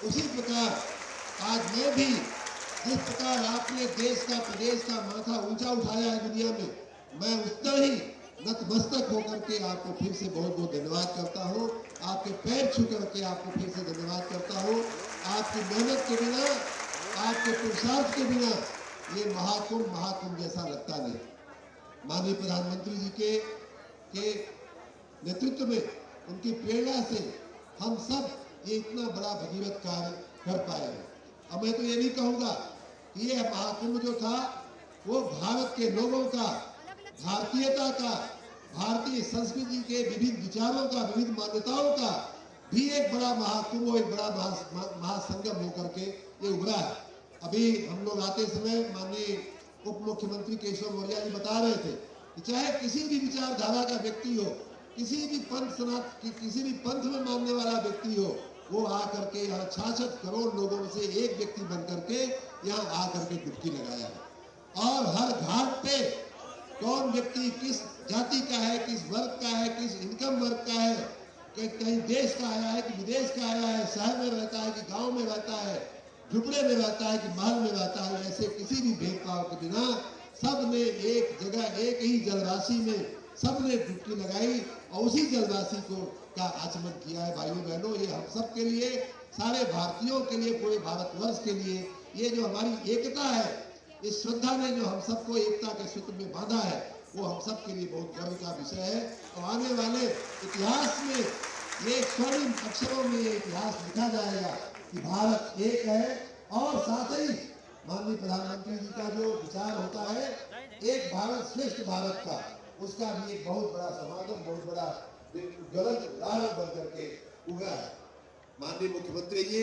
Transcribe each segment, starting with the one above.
उसी प्रकार आज मैं भी जिस प्रकार आपने देश का प्रदेश का माथा ऊंचा उठाया है दुनिया में, मैं उतना ही नतमस्तक होकर के आपको फिर से बहुत बहुत धन्यवाद करता हूँ। आपके पैर छू करके आपको फिर से धन्यवाद करता हूँ। आपकी मेहनत के बिना, आपके पुरुषार्थ के बिना ये महाकुंभ जैसा लगता नहीं। माननीय प्रधानमंत्री जी के नेतृत्व में, उनकी प्रेरणा से हम सब ये इतना बड़ा भगीरथ कार्य कर पाए हैं। अब मैं तो ये भी कहूँगा कि ये महाकुंभ जो था वो भारत के लोगों का, भारतीयता का, भारतीय संस्कृति के विविध विचारों का, विविध मान्यताओं का भी एक बड़ा महाकुंभ, एक बड़ा महासंगम होकर के ये उभरा है। अभी हम लोग आते समय माननीय उप मुख्यमंत्री केशव मौर्य जी बता रहे थे कि चाहे किसी भी विचारधारा का व्यक्ति हो, किसी भी पंथ में मानने वाला व्यक्ति हो, वो आकर के यहाँ 66 करोड़ लोगों में से एक व्यक्ति बन करके यहाँ आकर के डुबकी लगाया है। और हर घाट पे कौन व्यक्ति किस जाति का है, किस वर्ग का है, किस इनकम वर्ग का है, कि कहीं देश का आया है कि विदेश का आया है, शहर में रहता है कि गांव में रहता है, झुपड़े में रहता है कि महल में रहता है, ऐसे किसी भी भेदभाव के बिना सबने एक जगह, एक ही जलराशि में सबने डुबकी लगाई और उसी जलराशि का आचमन किया है। भाइयों बहनों, ये हम सब के लिए, सारे भारतीयों के लिए, पूरे भारतवर्ष के लिए ये जो हमारी एकता है, इस श्रद्धा ने जो हम सबको एकता के सूत्र में बांधा है, वो हम सब के लिए बहुत गर्व का विषय है। और आने वाले इतिहास में ये स्वर्णिम अक्षरों में ये इतिहास लिखा जाएगा कि भारत एक है। और साथ ही माननीय प्रधानमंत्री जी का जो विचार होता है एक भारत श्रेष्ठ भारत का, उसका भी एक बहुत बड़ा समागम, बहुत बड़ा ज्वलंत उदाहरण बन करके उभरा है। माननीय मुख्यमंत्री जी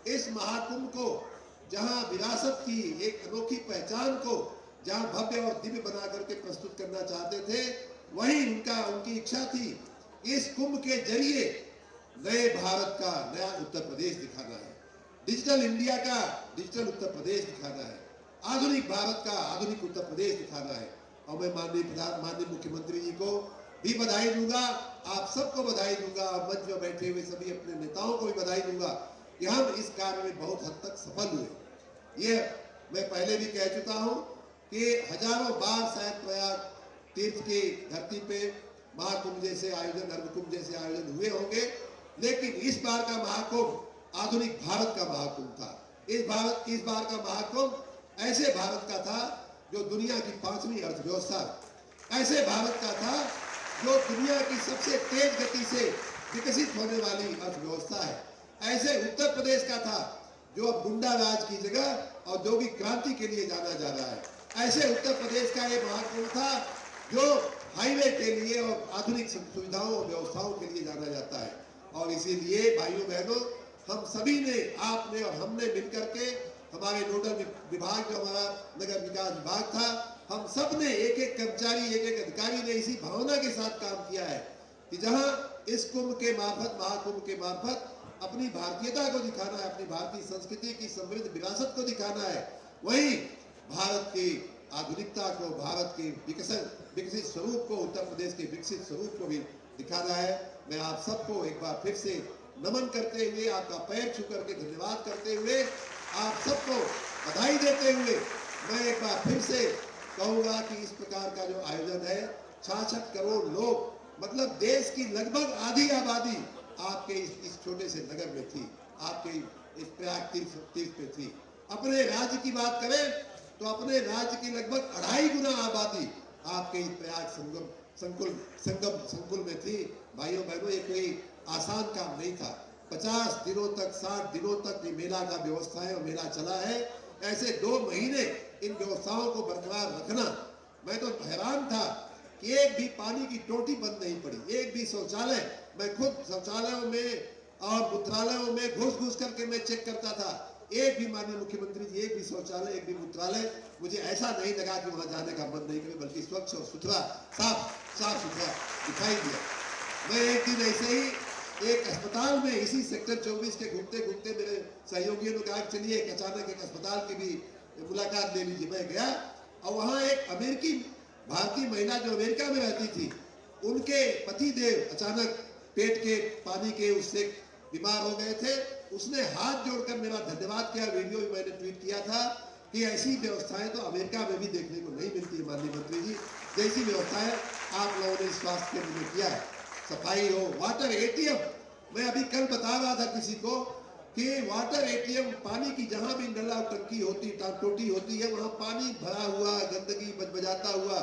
इस महाकुंभ को, जहां विरासत की एक अनोखी पहचान को जहां भव्य और दिव्य बना करके प्रस्तुत करना चाहते थे, वहीं उनकी इच्छा थी इस कुंभ के जरिए नए भारत का नया उत्तर प्रदेश दिखाना है, डिजिटल इंडिया का डिजिटल उत्तर प्रदेश दिखाना है, आधुनिक भारत का आधुनिक उत्तर प्रदेश दिखाना है। और मैं माननीय मुख्यमंत्री जी को भी बधाई दूंगा, आप सबको बधाई दूंगा, और मंच में बैठे हुए सभी अपने नेताओं को भी बधाई दूंगा कि हम इस कार्य में बहुत हद तक सफल हुए। ये मैं पहले भी कह चुका हूं कि हजारों बार शायद प्रयाग तीर्थ की धरती पे महाकुंभ जैसे आयोजन, अर्धकुंभ जैसे आयोजन हुए होंगे, लेकिन इस बार का महाकुंभ आधुनिक भारत का महाकुंभ था। इस बार का महाकुंभ ऐसे भारत का था जो दुनिया की 5वीं अर्थव्यवस्था, ऐसे भारत का था जो दुनिया की सबसे तेज गति से विकसित होने वाली अर्थव्यवस्था है, ऐसे उत्तर प्रदेश का था जो अब गुंडा राज की जगह औद्योगिक क्रांति के लिए जाना जा रहा है, ऐसे उत्तर प्रदेश का ये महाकुंभ था जो हाईवे के लिए और आधुनिक सुविधाओं और व्यवस्थाओं के लिए जाना जाता है। और इसीलिए भाइयों बहनों, हम सभी ने, आपने और हमने मिलकर के, हमारे नोडल विभाग जो हमारा नगर विकास विभाग था, हम सब ने, एक एक कर्मचारी, एक एक अधिकारी ने इसी भावना के साथ काम किया है कि जहां इस कुंभ के मार्फत, महाकुंभ के मार्फत अपनी भारतीयता को दिखाना है, अपनी भारतीय संस्कृति की समृद्ध विरासत को दिखाना है, वहीं भारत की आधुनिकता को, भारत के विकसित स्वरूप को, उत्तर प्रदेश के विकसित स्वरूप को भी दिखाना है। मैं आप सबको एक बार फिर से नमन करते हुए, आपका पैर छू करके धन्यवाद करते हुए, आप सबको बधाई देते हुए मैं एक बार फिर से कहूंगा कि इस प्रकार का जो आयोजन है, 66 करोड़ लोग, मतलब देश की लगभग आधी आबादी आपके इस छोटे से नगर में थी, आपके इस प्रयाग तीर्थ पे थी। अपने राज्य की बात करें तो अपने राज्य की लगभग 2.5 गुना आबादी आपके इस प्रयाग संकुल में थी। भाइयों बहनों, ये कोई आसान काम नहीं था। 50 दिनों तक, 60 दिनों तक ये मेला का व्यवस्था है और मेला चला है। ऐसे 2 महीने इन व्यवस्थाओं को बरकरार रखना, मैं तो हैरान था कि एक भी पानी की टोटी बंद नहीं पड़ी, एक भी शौचालय, मैं खुद शौचालयों में और मूत्रालयों में घुस करके मैं चेक करता था, एक भी, माननीय मुख्यमंत्री जी, एक भी शौचालय, एक भी मूत्रालय मुझे ऐसा नहीं लगा कि वहां जाने का मन नहीं करे, बल्कि स्वच्छ और सुथरा, साफ सुथरा दिखाई दिया। मैं एक दिन ऐसे ही एक अस्पताल में, इसी सेक्टर 24 के घूमते घूमते मेरे सहयोगियों ने कहा चलिए एक अचानक एक अस्पताल की भी मुलाकात ले लीजिए। मैं गया और वहां एक अमेरिकी भारतीय महिला जो अमेरिका में रहती थी, उनके पति देव अचानक पेट के पानी के उससे बीमार हो गए थे उसने हाथ जोड़कर मेरा धन्यवाद किया। वीडियो भी मैंने ट्वीट किया था कि ऐसी व्यवस्थाएं तो अमेरिका में भी देखने को नहीं मिलती है माननीय मंत्री जी, जैसी व्यवस्थाएं आप लोगों ने स्वास्थ्य केंद्र में किया है। सफाई हो, वाटर एटीएम, मैं अभी कल बता रहा था किसी को कि वाटर एटीएम, पानी की जहां भी नला टंकी होती, टोटी होती है, वहां पानी भरा हुआ, गंदगी बजाता हुआ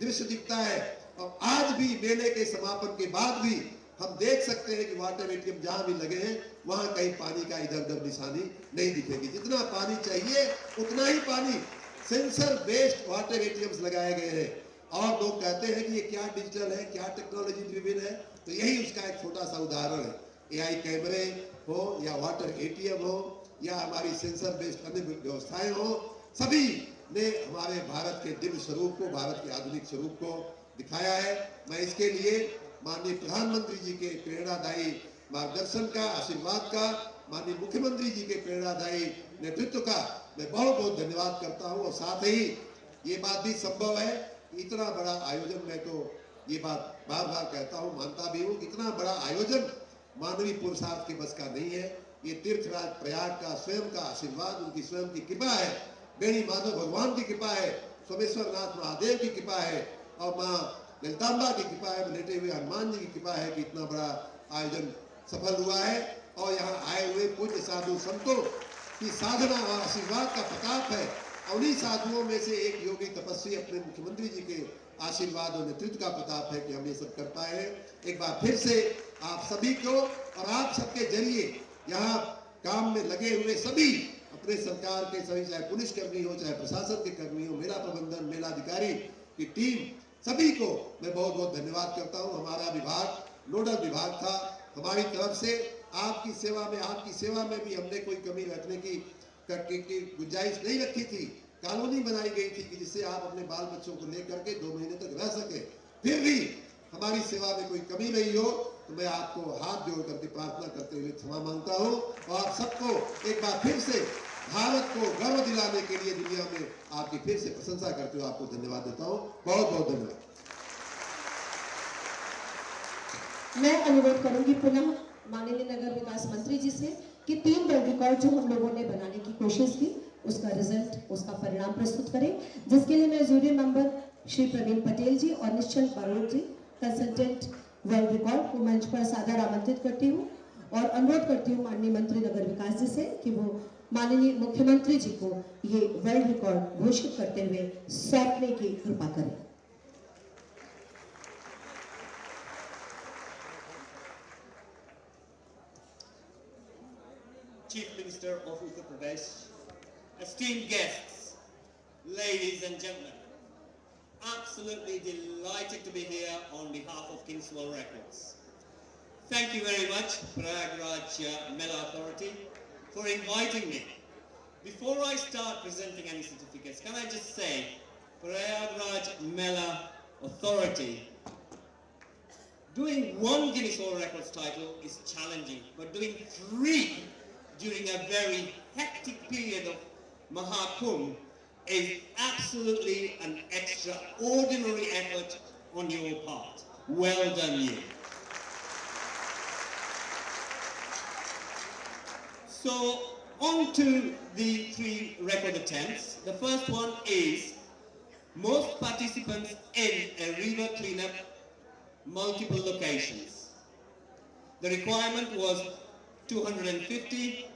दृश्य दिखता है। और आज भी मेले के समापन के बाद भी हम देख सकते हैं कि वाटर एटीएम जहां भी लगे हैं वहां कहीं पानी का इधर उधर निशानी नहीं दिखेगी। जितना पानी चाहिए उतना ही पानी, सेंसर बेस्ड वाटर एटीएम्स लगाए गए हैं। और लोग कहते हैं कि ये क्या डिजिटल है, क्या टेक्नोलॉजी ड्रिवन है, तो यही उसका एक छोटा सा उदाहरण है। एआई कैमरे हो या वाटर एटीएम हो या हमारी सेंसर बेस्ड अन्य व्यवस्थाएं हो, सभी ने हमारे भारत के दिव्य स्वरूप को, भारत के आधुनिक स्वरूप को दिखाया है। मैं इसके लिए माननीय प्रधानमंत्री जी के प्रेरणादायी मार्गदर्शन का, आशीर्वाद का, माननीय मुख्यमंत्री जी के प्रेरणादायी नेतृत्व का मैं बहुत बहुत धन्यवाद करता हूं। और साथ ही ये बात भी संभव है, इतना बड़ा आयोजन, मैं तो ये बात बार बार कहता हूं, मानता भी हूं, इतना बड़ा आयोजन मानवीय पुरुषार्थ के बस का नहीं है। ये तीर्थराज प्रयाग का स्वयं का आशीर्वाद, उनकी स्वयं की कृपा है, बेणी माधव भगवान की कृपा है, सोमेश्वर नाथ महादेव की कृपा है और माँ ललितांबा की कृपा है, लेटे हुए हनुमान जी की कृपा है कि इतना बड़ा आयोजन सफल हुआ है। और यहाँ आए हुए पूज्य साधु संतों की साधना और आशीर्वाद का प्रताप है। उन्हीं साधुओं में से एक योगी तपस्वी अपने मुख्यमंत्री जी के आशीर्वाद और नेतृत्व का प्रताप है कि हम ये सब कर पाए हैं। एक बार फिर से आप सभी को और आप सबके जरिए यहाँ काम में लगे हुए सभी अपने सरकार के सभी, चाहे पुलिस कर्मी हो, चाहे प्रशासन के कर्मी हो, मेला प्रबंधन, मेला अधिकारी की टीम, सभी को मैं बहुत बहुत धन्यवाद करता हूँ। हमारा विभाग नोडल विभाग था, हमारी तरफ से आपकी सेवा में भी हमने कोई कमी रखने की गुंजाइश नहीं रखी थी। कॉलोनी बनाई गई थी कि जिससे आप अपने बाल बच्चों को लेकर के 2 महीने तक रह सके। फिर भी हमारी सेवा में कोई कमी नहीं हो तो मैं आपको हाथ जोड़ करके प्रार्थना करते हुए क्षमा मांगता हूँ। और आप सबको एक बार फिर से भारत को गर्व दिलाने के लिए दुनिया में आपकी फिर से प्रशंसा करते हुए आपको धन्यवाद देता हूँ। बहुत बहुत धन्यवाद। मैं अनुरोध करूंगी पुनः माननीय नगर विकास मंत्री जी से कि 3 वर्ल्ड रिकॉर्ड जो हम लोगों ने बनाने की कोशिश की उसका रिजल्ट, उसका परिणाम प्रस्तुत करें, जिसके लिए मैं जूरी मेंबर श्री प्रवीण पटेल जी और निश्चल बारोट जी, कंसल्टेंट वर्ल्ड रिकॉर्ड को मंच पर सादर आमंत्रित करती हूँ और अनुरोध करती हूँ माननीय मंत्री नगर विकास जी से कि वो माननीय मुख्यमंत्री जी को ये वर्ल्ड रिकॉर्ड घोषित करते हुए सौंपने की कृपा करें। Chief Minister of Uttar Pradesh, esteemed guests, ladies and gentlemen, absolutely delighted to be here on behalf of Guinness World Records. Thank you very much, Prayagraj Mela Authority, for inviting me. Before I start presenting any certificates, can I just say, Prayagraj Mela Authority, doing 1 Guinness World Records title is challenging, but doing 3 during a very hectic period of Mahakumbh is absolutely an extraordinary effort on your part. Well done, you. So, on to the 3 record attempts. The first one is most participants in a river cleanup, multiple locations. The requirement was 250.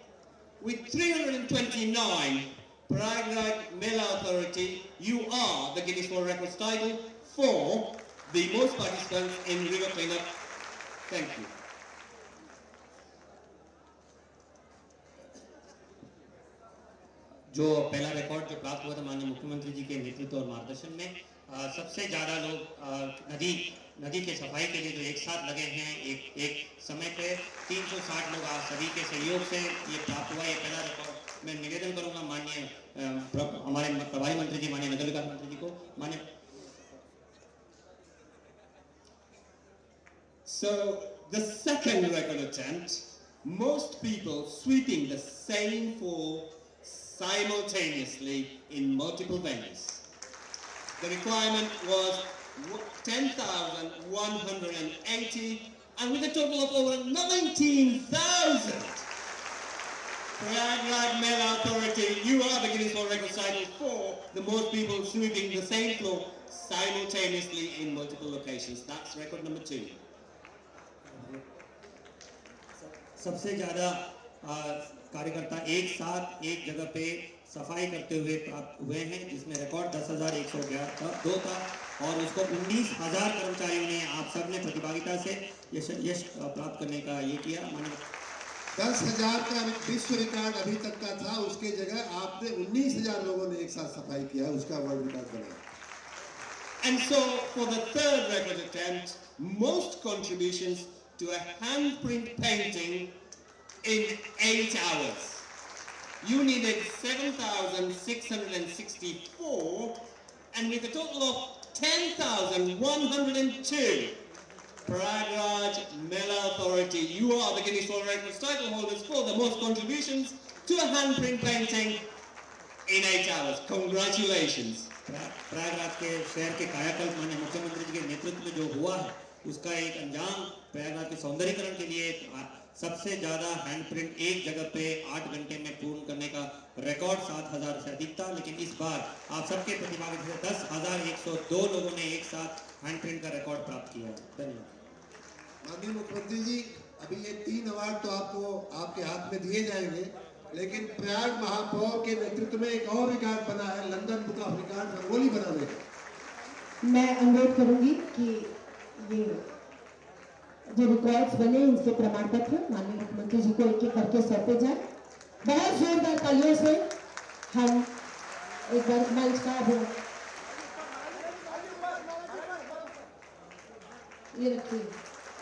With 329, Prayagraj Mela Authority, you are the Guinness World Records title for the most participants in river cleanup. Thank you. जो पहला record जो प्राप्त हुआ था माननीय मुख्यमंत्री जी के नेतृत्व और मार्गदर्शन में, सबसे ज़्यादा लोग नदी के सफाई के लिए जो एक साथ लगे हैं एक समय पे 360 लोग आप सभी के सहयोग से ये प्राप्त हुआ। ये पहला रिकॉर्ड मैं निवेदन करूंगा माननीय हमारे प्रभारी मंत्री जी, माननीय नगर विकास मंत्री जी को, माननीय। So the second record attempt, most people sweeping the same floor simultaneously in multiple venues. The requirement was 10,180 and with a total of over 19,000. Prayagraj Mela Authority, you are the Guinness World Record title for the most people sweeping the same floor simultaneously in multiple locations. That's record number 2. सबसे ज़्यादा कार्यकर्ता एक साथ एक जगह पे सफाई करते हुए प्राप्त हुए हैं, जिसमें रिकॉर्ड 10,102 था और उसको 19,000 कर्मचारियों ने, आप सब ने प्रतिभागिता से यश प्राप्त करने का ये किया। 10,000 का विश्व रिकॉर्ड अभी तक का था, उसके जगह आपने 19,000 लोगों ने एक साथ सफाई किया, उसका वर्ल्ड रिकॉर्ड बनाया। And so, for the third record attempt, most contributions to a handprint painting in 8 hours. You needed 7,664, and with a total of 10,102. Prayagraj Mela Authority, you are the Guinness World Records title holders for the most contributions to a handprint painting in 8 hours. Congratulations. Prayagraj के शहर के कायाकल्प माननीय मुख्यमंत्री जी के नेतृत्व में जो हुआ है, उसका एक अंजाम प्रयागराज के सौंदर्यीकरण के लिए सबसे ज्यादा हैंडप्रिंट एक जगह पे 8 घंटे में पूर्ण करने का रिकॉर्ड 7,000 से अधिक था, लेकिन इस बार आप सबके प्रतिभागिता से 10,102 लोगों ने एक साथ हैंडप्रिंट का रिकॉर्ड प्राप्त किया है। धन्यवाद। माननीय मुख्यमंत्री जी, अभी ये 3 अवार्ड तो आपको आपके हाथ में दिए जाएंगे, लेकिन प्रयाग महापौर के नेतृत्व में एक और रिकॉर्ड बना है, London book of record rangoli बनाने का। मैं अनुरोध करूंगी कि ये जो रिकॉर्ड्स बने उनके प्रमाण पत्र माननीय मुख्यमंत्री जी को एक-एक करके सौंपे जाए। बहुत जोरदार तालियों से हम एक बार मंच का ये रखिए।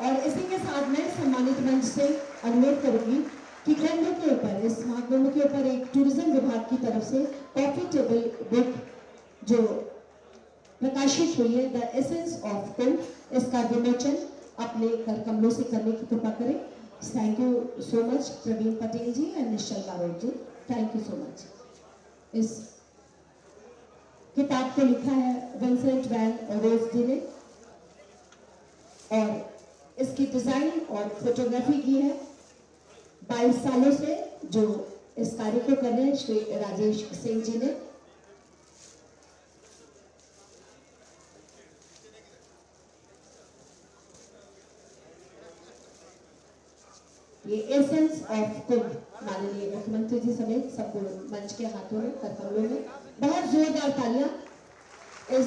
और इसी के साथ में सम्मानित मंच से अनुरोध करूंगी कि कुंभ के ऊपर, इस महाकुंभ के ऊपर एक टूरिज्म विभाग की तरफ से कॉफी टेबल बुक जो प्रकाशित हुई है, द एसेंस ऑफ कुंभ, इसका विमोचन अपने कर कमलों से करने की कृपा करें। Thank you so much Praveen Patel ji and Nishchal Barot ji, thank you so much. इस किताब को लिखा है विंसेंट वैन रोज जी ने और इसकी डिजाइन और फोटोग्राफी की है 22 सालों से जो इस कार्य को कर रहे हैं श्री राजेश सिंह जी ने। ये एसेंस ऑफ कुंभ माननीय मुख्यमंत्री जी समेत सबको मंच के हाथों में, कर कमलों में बहुत जोरदार तालियां इस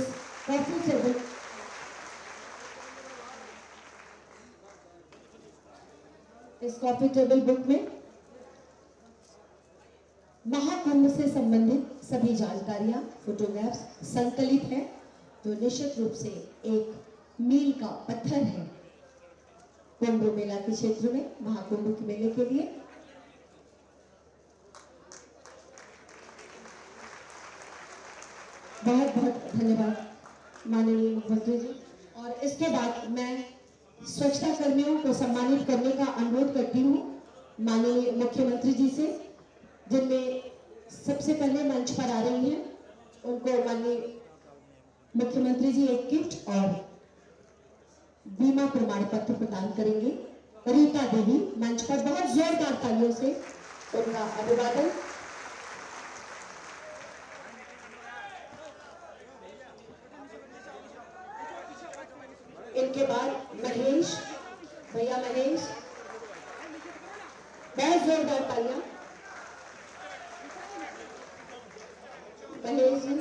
कॉफी टेबल बुक में महाकुंभ से संबंधित सभी जानकारियां, फोटोग्राफ्स संकलित हैं, जो निश्चित रूप से एक मील का पत्थर है कुंभ मेला के क्षेत्र में, महाकुंभ के मेले के लिए। बहुत बहुत धन्यवाद माननीय मुख्यमंत्री जी। और इसके बाद मैं स्वच्छता कर्मियों को सम्मानित करने का अनुरोध करती हूँ माननीय मुख्यमंत्री जी से, जिनमें सबसे पहले मंच पर आ रही हैं, उनको माननीय मुख्यमंत्री जी एक गिफ्ट और बीमा प्रमाण पत्र प्रदान करेंगे। रीता देवी मंच पर बहुत जोरदार तालियों से उनका अभिवादन। इनके बाद महेश भैया, महेश, बहुत जोरदार तालियां महेश जी।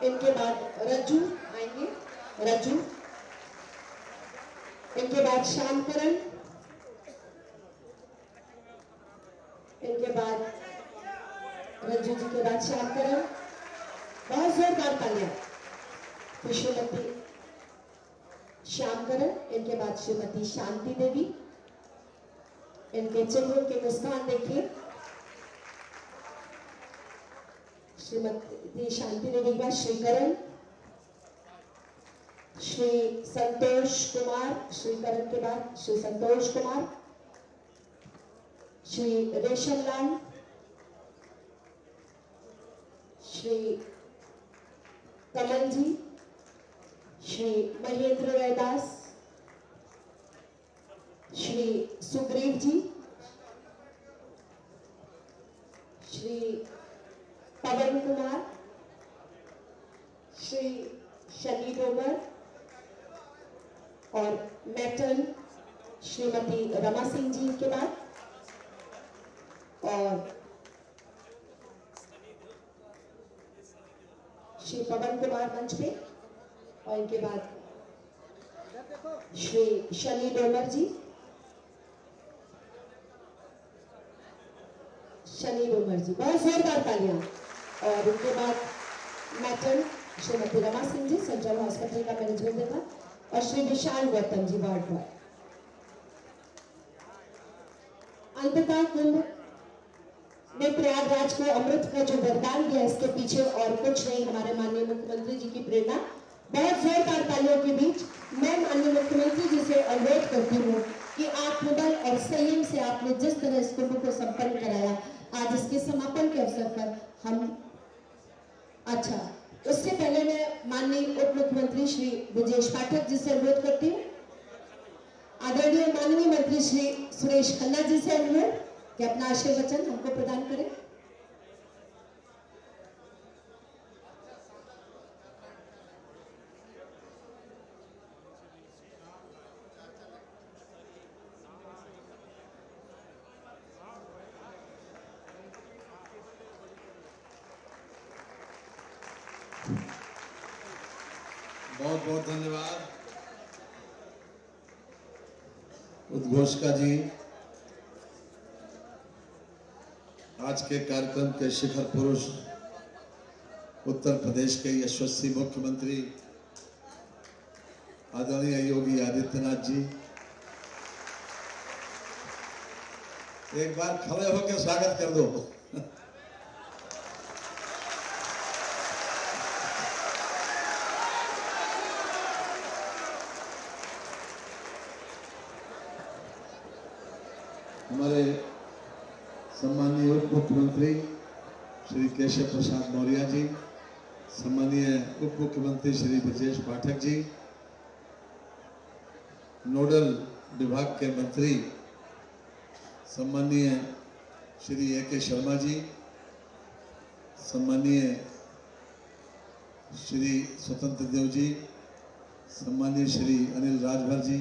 इनके बाद रज्जू आएंगे, रज्जू। इनके बाद श्यामकरण, इनके बाद रज्जू जी के बाद श्यामकरण, बहुत जोरदार तालियां। श्रीमती श्यामकरण, इनके बाद श्रीमती शांति देवी, इनके चेहरे के मुस्कान देखिए। श्रीमती शांति देवी के बाद श्रीकरण, श्री संतोष कुमार, श्रीकरण के बाद श्री संतोष कुमार, श्री रेशम लाल, श्री कमल जी, श्री महेंद्र रैदास, श्री सुग्रीव जी, और मैटर्न श्रीमती रमा सिंह जी के बाद, और श्री पवन कुमार मंच पे, और इनके बाद श्री शनि डोमर जी, बहुत जोरदार तालियां। और उनके बाद मैटर्न श्रीमती रमा सिंह जी, सेंट्रल हॉस्पिटल का मैनेजमेंट विभाग, और श्री विशाल गौतम जी, वार्ड बॉय। अंततः कुंभ ने प्रयागराज को अमृत का जो वरदान दिया, इसके पीछे और कुछ नहीं, हमारे माननीय मुख्यमंत्री जी की प्रेरणा। बहुत जोरदार तालियों के बीच मैं माननीय मुख्यमंत्री जी से अनुरोध करती हूँ कि आत्मबल और संयम से आपने जिस तरह इस कुंभ को संपन्न कराया, आज इसके समापन के अवसर पर हम उससे पहले मैं माननीय उप मुख्यमंत्री श्री ब्रजेश पाठक जी से अनुरोध करती हूँ, आदरणीय माननीय मंत्री श्री सुरेश खन्ना जी से अनुरोध कि अपना आशीर्वचन हमको प्रदान करें। बहुत बहुत धन्यवाद उद्घोषका जी। आज के कार्यक्रम के शिखर पुरुष उत्तर प्रदेश के यशस्वी मुख्यमंत्री आदरणीय योगी आदित्यनाथ जी, एक बार खड़े होकर स्वागत कर दो। हमारे सम्मानीय उप मुख्यमंत्री श्री केशव प्रसाद मौर्य जी, सम्मानीय उप मुख्यमंत्री श्री ब्रजेश पाठक जी, नोडल विभाग के मंत्री सम्मानीय श्री ए.के. शर्मा जी, सम्मानीय श्री स्वतंत्र देव जी, सम्मानीय श्री अनिल राजभर जी,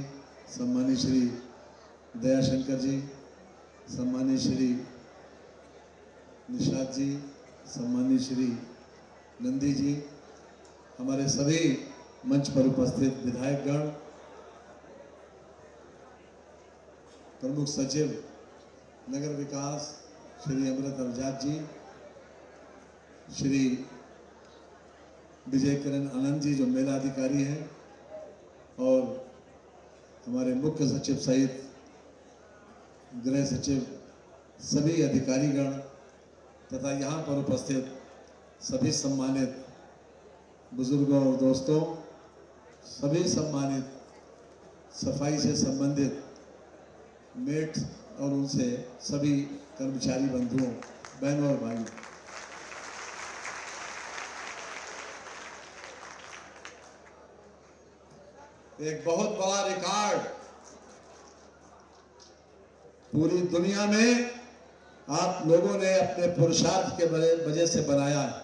सम्मानीय श्री दयाशंकर जी, सम्मानीय श्री निषाद जी, सम्मानीय श्री नंदी जी, हमारे सभी मंच पर उपस्थित विधायकगण, प्रमुख सचिव नगर विकास श्री अमृत अवजात जी, श्री विजय किरण आनंद जी जो मेला अधिकारी हैं, और हमारे मुख्य सचिव सहित गृह सचिव, सभी अधिकारीगण तथा यहाँ पर उपस्थित सभी सम्मानित बुजुर्गों और दोस्तों, सभी सम्मानित सफाई से संबंधित मेट और उनसे सभी कर्मचारी बंधुओं, बहनों और भाइयों, एक बहुत बड़ा रिकॉर्ड पूरी दुनिया में आप लोगों ने अपने पुरुषार्थ के वजह से बनाया है।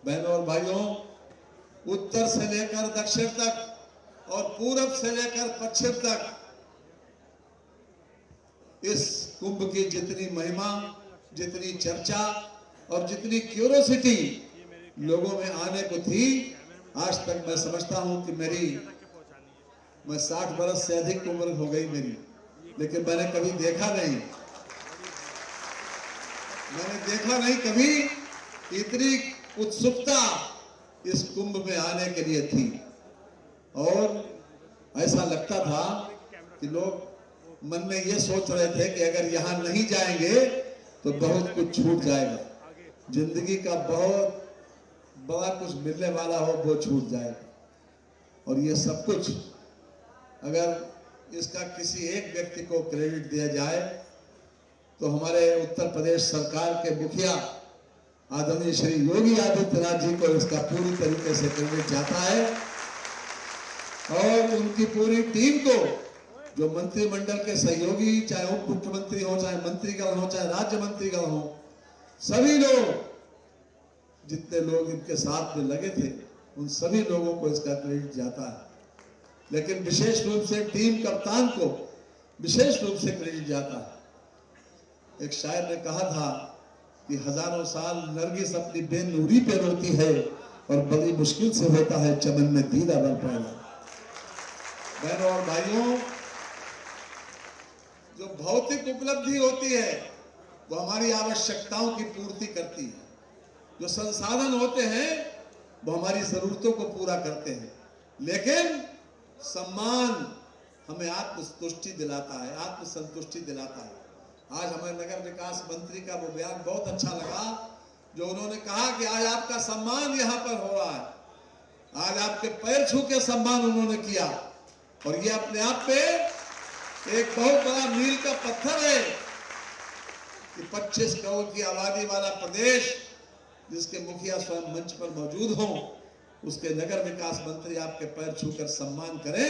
बहनों और भाइयों, उत्तर से लेकर दक्षिण तक और पूरब से लेकर पश्चिम तक इस कुंभ की जितनी महिमा, जितनी चर्चा और जितनी क्यूरोसिटी लोगों में आने को थी, आज तक मैं समझता हूं कि मैं 60 बरस से अधिक उम्र हो गई मेरी, लेकिन मैंने कभी देखा नहीं कभी इतनी उत्सुकता इस कुंभ में आने के लिए थी। और ऐसा लगता था कि लोग मन में ये सोच रहे थे कि अगर यहाँ नहीं जाएंगे तो बहुत कुछ छूट जाएगा, जिंदगी का बहुत बड़ा कुछ मिलने वाला हो वो छूट जाएगा। और ये सब कुछ अगर इसका किसी एक व्यक्ति को क्रेडिट दिया जाए तो हमारे उत्तर प्रदेश सरकार के मुखिया आदरणीय श्री योगी आदित्यनाथ जी को इसका पूरी तरीके से क्रेडिट जाता है। और उनकी पूरी टीम को, जो मंत्रिमंडल के सहयोगी, चाहे उप मुख्यमंत्री हो, चाहे मंत्रीगण हो, चाहे राज्य मंत्रीगण हो, सभी लोग, जितने लोग इनके साथ में लगे थे, उन सभी लोगों को इसका क्रेडिट जाता है। लेकिन विशेष रूप से टीम कप्तान को विशेष रूप से क्रेडिट जाता है। एक शायर ने कहा था कि हजारों साल नरगिस अपनी बेनूरी पे रोती है और बड़ी मुश्किल से होता है चमन में दीदा बन पाना। बहनों और भाइयों, जो भौतिक उपलब्धि होती है वो हमारी आवश्यकताओं की पूर्ति करती है, जो संसाधन होते हैं वो हमारी जरूरतों को पूरा करते हैं, लेकिन सम्मान हमें आत्मतुष्टि दिलाता है, आत्मसंतुष्टि दिलाता है। आज हमें नगर विकास मंत्री का वो बयान बहुत अच्छा लगा जो उन्होंने कहा कि आज आपका सम्मान यहाँ पर हो रहा है। आज आपके पैर छू के सम्मान उन्होंने किया और ये अपने आप पे एक बहुत बड़ा मील का पत्थर है कि 25 करोड़ की आबादी वाला प्रदेश जिसके मुखिया स्वयं मंच पर मौजूद हों, उसके नगर विकास मंत्री आपके पैर छूकर सम्मान करें।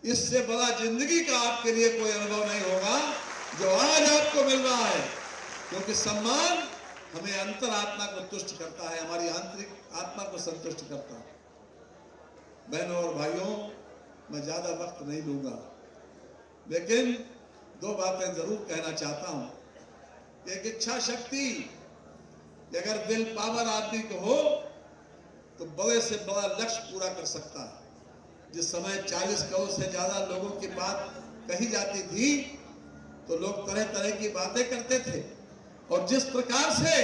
इससे बड़ा जिंदगी का आपके लिए कोई अनुभव नहीं होगा जो आज आपको मिल रहा है, क्योंकि सम्मान हमें अंतरात्मा को तुष्ट करता है, हमारी आंतरिक आत्मा को संतुष्ट करता है। बहनों और भाइयों, मैं ज्यादा वक्त नहीं लूंगा, लेकिन दो बातें जरूर कहना चाहता हूं। एक इच्छा शक्ति, अगर विल पावर आदमी को हो तो बड़े से बड़ा लक्ष्य पूरा कर सकता है। जिस समय 40 करोड़ से ज्यादा लोगों की बात कही जाती थी तो लोग तरह तरह की बातें करते थे, और जिस प्रकार से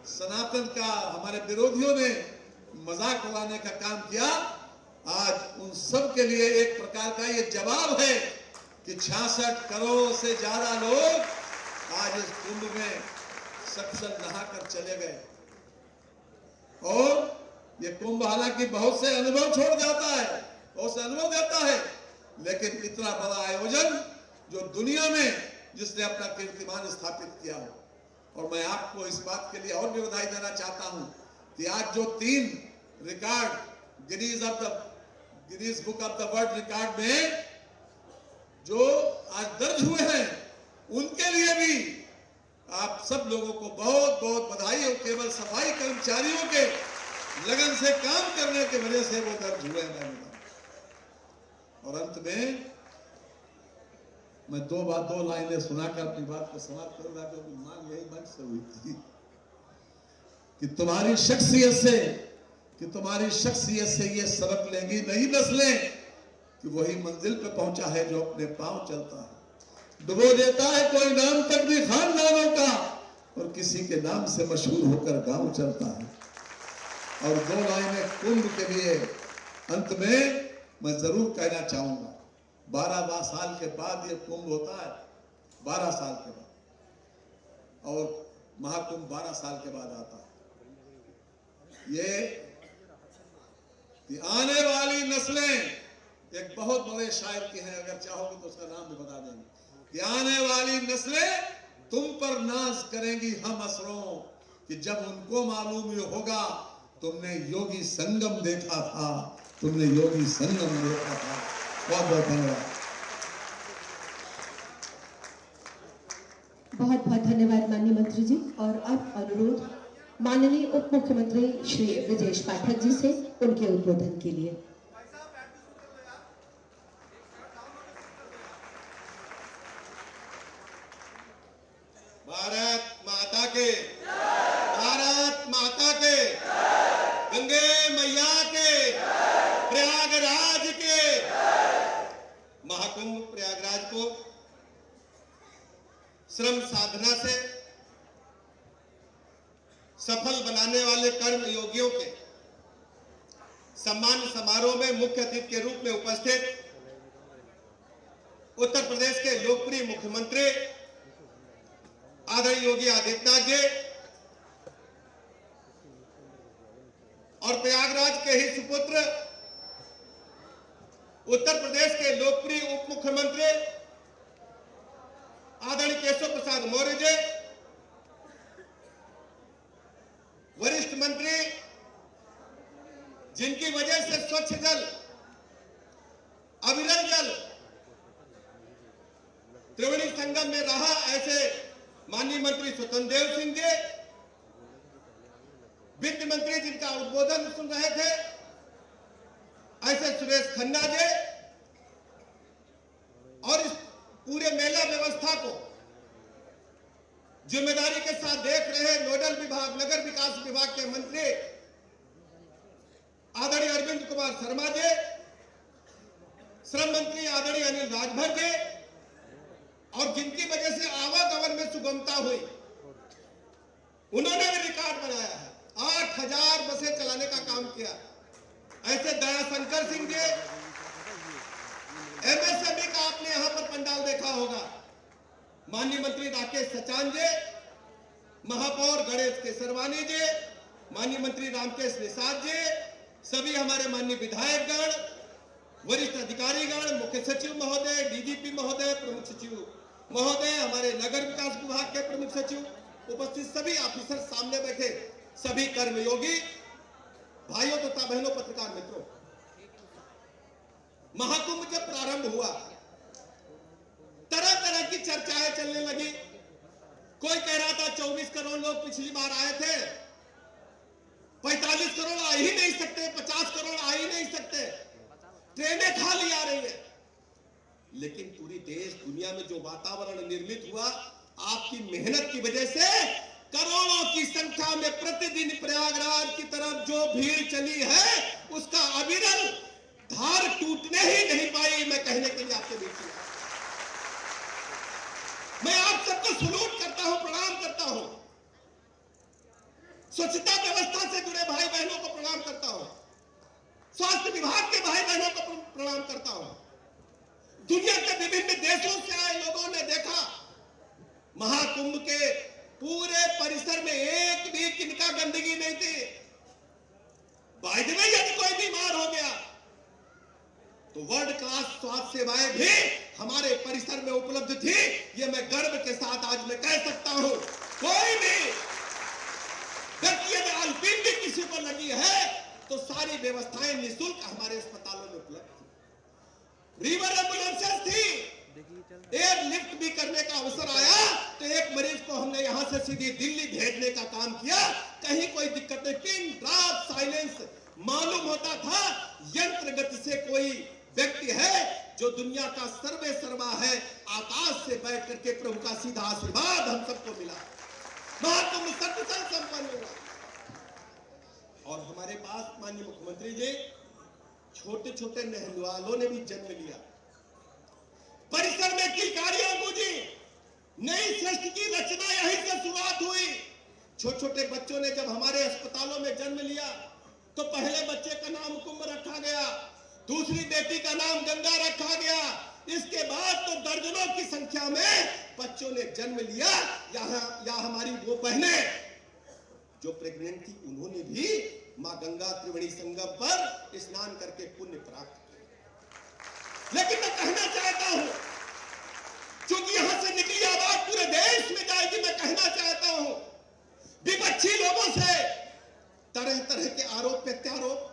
सनातन का हमारे विरोधियों ने मजाक उड़ाने का काम किया, आज उन सब के लिए एक प्रकार का ये जवाब है कि 66 करोड़ से ज्यादा लोग आज इस कुंभ में सत्संग नहाकर चले गए। और ये कुंभ हालांकि बहुत से अनुभव छोड़ जाता है, बहुत से अनुभव देता है, लेकिन इतना बड़ा आयोजन जो दुनिया में जिसने अपना कीर्तिमान स्थापित किया हो। और मैं आपको इस बात के लिए और भी बधाई देना चाहता हूं कि आज जो 3 record Guinness book of the world record में जो आज दर्ज हुए हैं, उनके लिए भी आप सब लोगों को बहुत बहुत बधाई। और केवल सफाई कर्मचारियों के लगन से काम करने की वजह से वो दर्ज हुए हैं। और अंत में मैं दो लाइनें सुनाकर अपनी बात को समाप्त करूंगा, क्योंकि मांग यही मंच से हुई थी कि तुम्हारी शख्सियत से ये सबक लेंगी नहीं नस्लें कि वही मंजिल पे पहुंचा है जो अपने पांव चलता है। डुबो देता है कोई नाम तक भी खानदानों का, और किसी के नाम से मशहूर होकर गांव चलता है। और 2 लाइनें कुंभ के लिए अंत में मैं जरूर कहना चाहूंगा। 12 साल के बाद ये कुंभ होता है, 12 साल के बाद, और महाकुंभ 12 साल के बाद आता है। ये आने वाली नस्लें, एक बहुत बड़े शायर की हैं, अगर चाहोगे तो उसका नाम भी बता देंगे। कि आने वाली नस्लें तुम पर नाज करेंगी हम असरों, कि जब उनको मालूम ये होगा तुमने योगी संगम देखा था, तुमने योगी संगम देखा था। बहुत बहुत धन्यवाद। बहुत बहुत धन्यवाद माननीय मंत्री जी। और अब अनुरोध माननीय उप मुख्यमंत्री श्री ब्रजेश पाठक जी से उनके उद्बोधन के लिए। भारत माता के, भारत माता के, गंगे मैया के, प्रयागराज के। महाकुंभ प्रयागराज को श्रम साधना से सफल बनाने वाले कर्म योगियों के सम्मान समारोह में मुख्य अतिथि के रूप में उपस्थित उत्तर प्रदेश के लोकप्रिय मुख्यमंत्री आदरणीय योगी आदित्यनाथ जी और प्रयागराज के ही सुपुत्र उत्तर प्रदेश के लोकप्रिय उप मुख्यमंत्री आदरणीय केशव प्रसाद मौर्य जी, वरिष्ठ मंत्री जिनकी वजह से स्वच्छ जल, अविरल जल त्रिवेणी संगम में रहा, ऐसे माननीय मंत्री स्वतंत्र देव सिंह जी, वित्त मंत्री जिनका उद्बोधन सुन रहे थे ऐसे सुरेश खन्ना जी, और इस पूरे मेला व्यवस्था को जिम्मेदारी के साथ देख रहे नोडल विभाग नगर विकास विभाग के मंत्री आदरणीय अरविंद कुमार शर्मा जी, श्रम मंत्री आदरणीय अनिल राजभर जी, और जिनकी वजह से आवागमन में सुगमता हुई, उन्होंने भी रिकॉर्ड बनाया है। 8000 बसें चलाने का काम किया। ऐसे दयाशंकर सिंह जी, एमएसएमई का आपने यहां पर पंडाल देखा होगा, माननीय मंत्री राकेश सचान जी, महापौर गणेश केसरवानी जी, माननीय मंत्री रामकेश निषाद जी, सभी हमारे माननीय विधायकगण, वरिष्ठ अधिकारीगण, मुख्य सचिव महोदय, डीजीपी महोदय, प्रमुख सचिव महोदय, हमारे नगर विकास विभाग के प्रमुख सचिव, उपस्थित सभी ऑफिसर, सामने बैठे सभी कर्मयोगी भाइयों तथा बहनों, पत्रकार मित्रों, महाकुंभ जब प्रारंभ हुआ तरह तरह की चर्चाएं चलने लगी। कोई कह रहा था 24 करोड़ लोग पिछली बार आए थे, 45 करोड़ आ ही नहीं सकते, 50 करोड़ आ ही नहीं सकते, ट्रेनें खाली आ रही है। लेकिन पूरी देश दुनिया में जो वातावरण निर्मित हुआ, आपकी मेहनत की वजह से करोड़ों की संख्या में प्रतिदिन प्रयागराज की तरफ जो भीड़ चली है, उसका अविरल धार टूटने ही नहीं पाई। मैं कहने के लिए आपके बीच में मैं आप सबको सलूट करता हूं, प्रणाम करता हूं, स्वच्छता व्यवस्था से जुड़े भाई बहनों को प्रणाम करता हूं, स्वास्थ्य विभाग के भाई बहनों को प्रणाम करता हूं। दुनिया के विभिन्न देशों से आए लोगों ने देखा महाकुंभ के पूरे परिसर में एक भी किनका गंदगी नहीं थी। बाय द वे, यदि कोई बीमार हो गया तो वर्ल्ड क्लास स्वास्थ्य सेवाएं भी हमारे परिसर में उपलब्ध थी। ये मैं गर्व के साथ आज मैं कह सकता हूं। कोई भी व्यक्ति यदि अल्पीन किसी को लगी है तो सारी व्यवस्थाएं निःशुल्क हमारे अस्पतालों में उपलब्ध थी। रिवर एम्बुलेंसेस थी, एयर लिफ्ट भी करने का अवसर आया तो एक मरीज को हमने यहां से सीधी दिल्ली भेजने का काम किया। कहीं कोई दिक्कत नहीं, पिन ड्रॉप साइलेंस, मालूम होता था यंत्र गति से कोई व्यक्ति है जो दुनिया का सर्वे सर्वा है। आकाश से बैठ करके प्रभु का सीधा आशीर्वाद हम सबको मिला, महाकुंभ सकुशल संपन्न हुआ। और हमारे पास माननीय मुख्यमंत्री जी, छोटे छोटे नहलवालों ने भी जन्म लिया, परिसर में किलकारियां गूंजी, नई सृष्टि की रचना यहीं से शुरुआत हुई। छोटे छोटे बच्चों ने जब हमारे अस्पतालों में जन्म लिया तो पहले बच्चे का नाम कुंभ रखा गया, दूसरी बेटी का नाम गंगा रखा गया, इसके बाद तो दर्जनों की संख्या में बच्चों ने जन्म लिया। या हमारी वो बहनें जो प्रेग्नेंट थी, उन्होंने भी मां गंगा त्रिवेणी संगम पर स्नान करके पुण्य प्राप्त किया। लेकिन मैं कहना चाहता हूं, क्योंकि यहां से निकली आवाज पूरे देश में जाएगी, मैं कहना चाहता हूं विपक्षी लोगों से तरह तरह के आरोप प्रत्यारोप,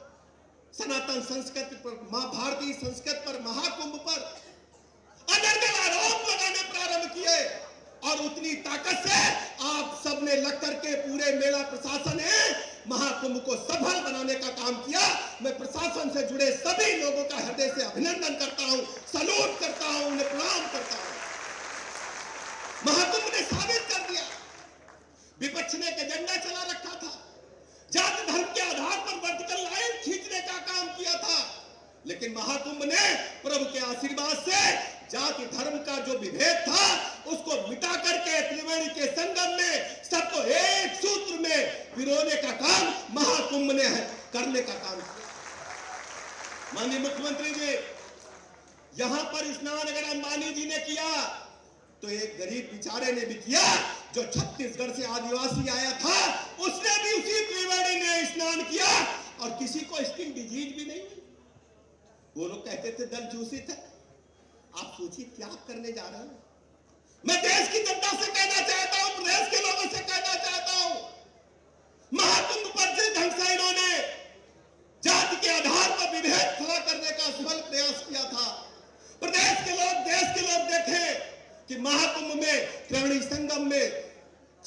सनातन संस्कृति पर, मां भारतीय संस्कृति पर, महाकुंभ पर अनर्गल आरोप लगाने प्रारंभ किए। और उतनी ताकत से आप सबने लग करके पूरे मेला प्रशासन ने महाकुंभ को सफल बनाने का काम किया। मैं प्रशासन से जुड़े सभी लोगों का हृदय से अभिनंदन करता हूं, सलूट करता हूं, उन्हें प्रणाम करता हूं। महाकुंभ ने साबित कर दिया, विपक्ष ने एक एजेंडा चला रखा था, जाति धर्म के आधार पर वर्टिकल लाइन खींचने का काम किया था। लेकिन महाकुंभ ने प्रभु के आशीर्वाद से जाति धर्म का जो विभेद था उसको मिटा करके त्रिवेणी के संगम में सबको एक सूत्र में पिरोने का काम महाकुंभ ने करने का काम किया। माननीय मुख्यमंत्री जी, यहां पर स्नान अगर अंबानी जी ने किया तो एक गरीब बेचारे ने भी किया, जो छत्तीसगढ़ से आदिवासी आया था, उसने भी उसी त्रिवेणी में स्नान किया और किसी को स्किन डिजीज भी नहीं। वो लोग कहते थे दल दूषित है। आप सोचिए क्या करने जा रहे हैं। मैं देश की जनता से कहना चाहता हूं, प्रदेश के लोगों से कहना चाहता हूं, महाकुंभ पर जिस ढंग से इन्होंने जाति के आधार पर विभेद खड़ा करने का सफल प्रयास किया था, प्रदेश के लोग, देश के लोग देखें कि महाकुंभ में, त्रिवेणी संगम में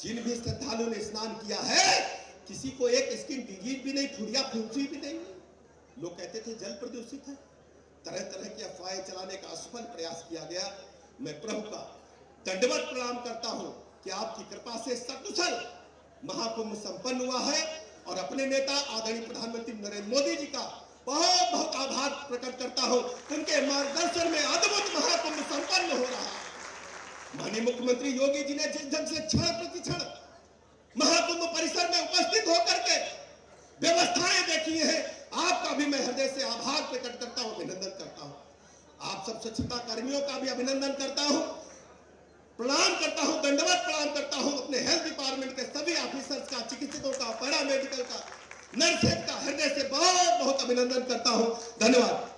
जिन भी श्रद्धालुओं ने स्नान किया है, किसी को एक स्किन डिजीज भी नहीं, फुरिया फुंसी भी नहीं। लोग कहते थे जल प्रदूषित है, तरह तरह की अफवाहें चलाने का असफल प्रयास किया गया। मैं प्रभु का दंडवत प्रणाम करता हूं कि आपकी कृपा से सकुशल महाकुंभ संपन्न हुआ है और अपने नेता आदरणीय प्रधानमंत्री नरेंद्र मोदी जी का बहुत बहुत आभार प्रकट करता हूं। उनके मार्गदर्शन में अद्भुत महाकुंभ संपन्न हो रहा है। माननीय मुख्यमंत्री योगी जी ने जिस ढंग से क्षण प्रति क्षण महाकुंभ परिसर में उपस्थित होकर के व्यवस्थाएं देखी हैं, आपका भी मैं हृदय से आभार प्रकट करता हूं, अभिनंदन करता हूं। आप सब स्वच्छता कर्मियों का भी अभिनंदन करता हूं, प्रणाम करता हूं, दंडवत प्रणाम करता हूं। अपने हेल्थ डिपार्टमेंट के सभी ऑफिसर्स का, चिकित्सकों का, पैरामेडिकल का, नर्सेज का हृदय से बहुत बहुत अभिनंदन करता हूं। धन्यवाद।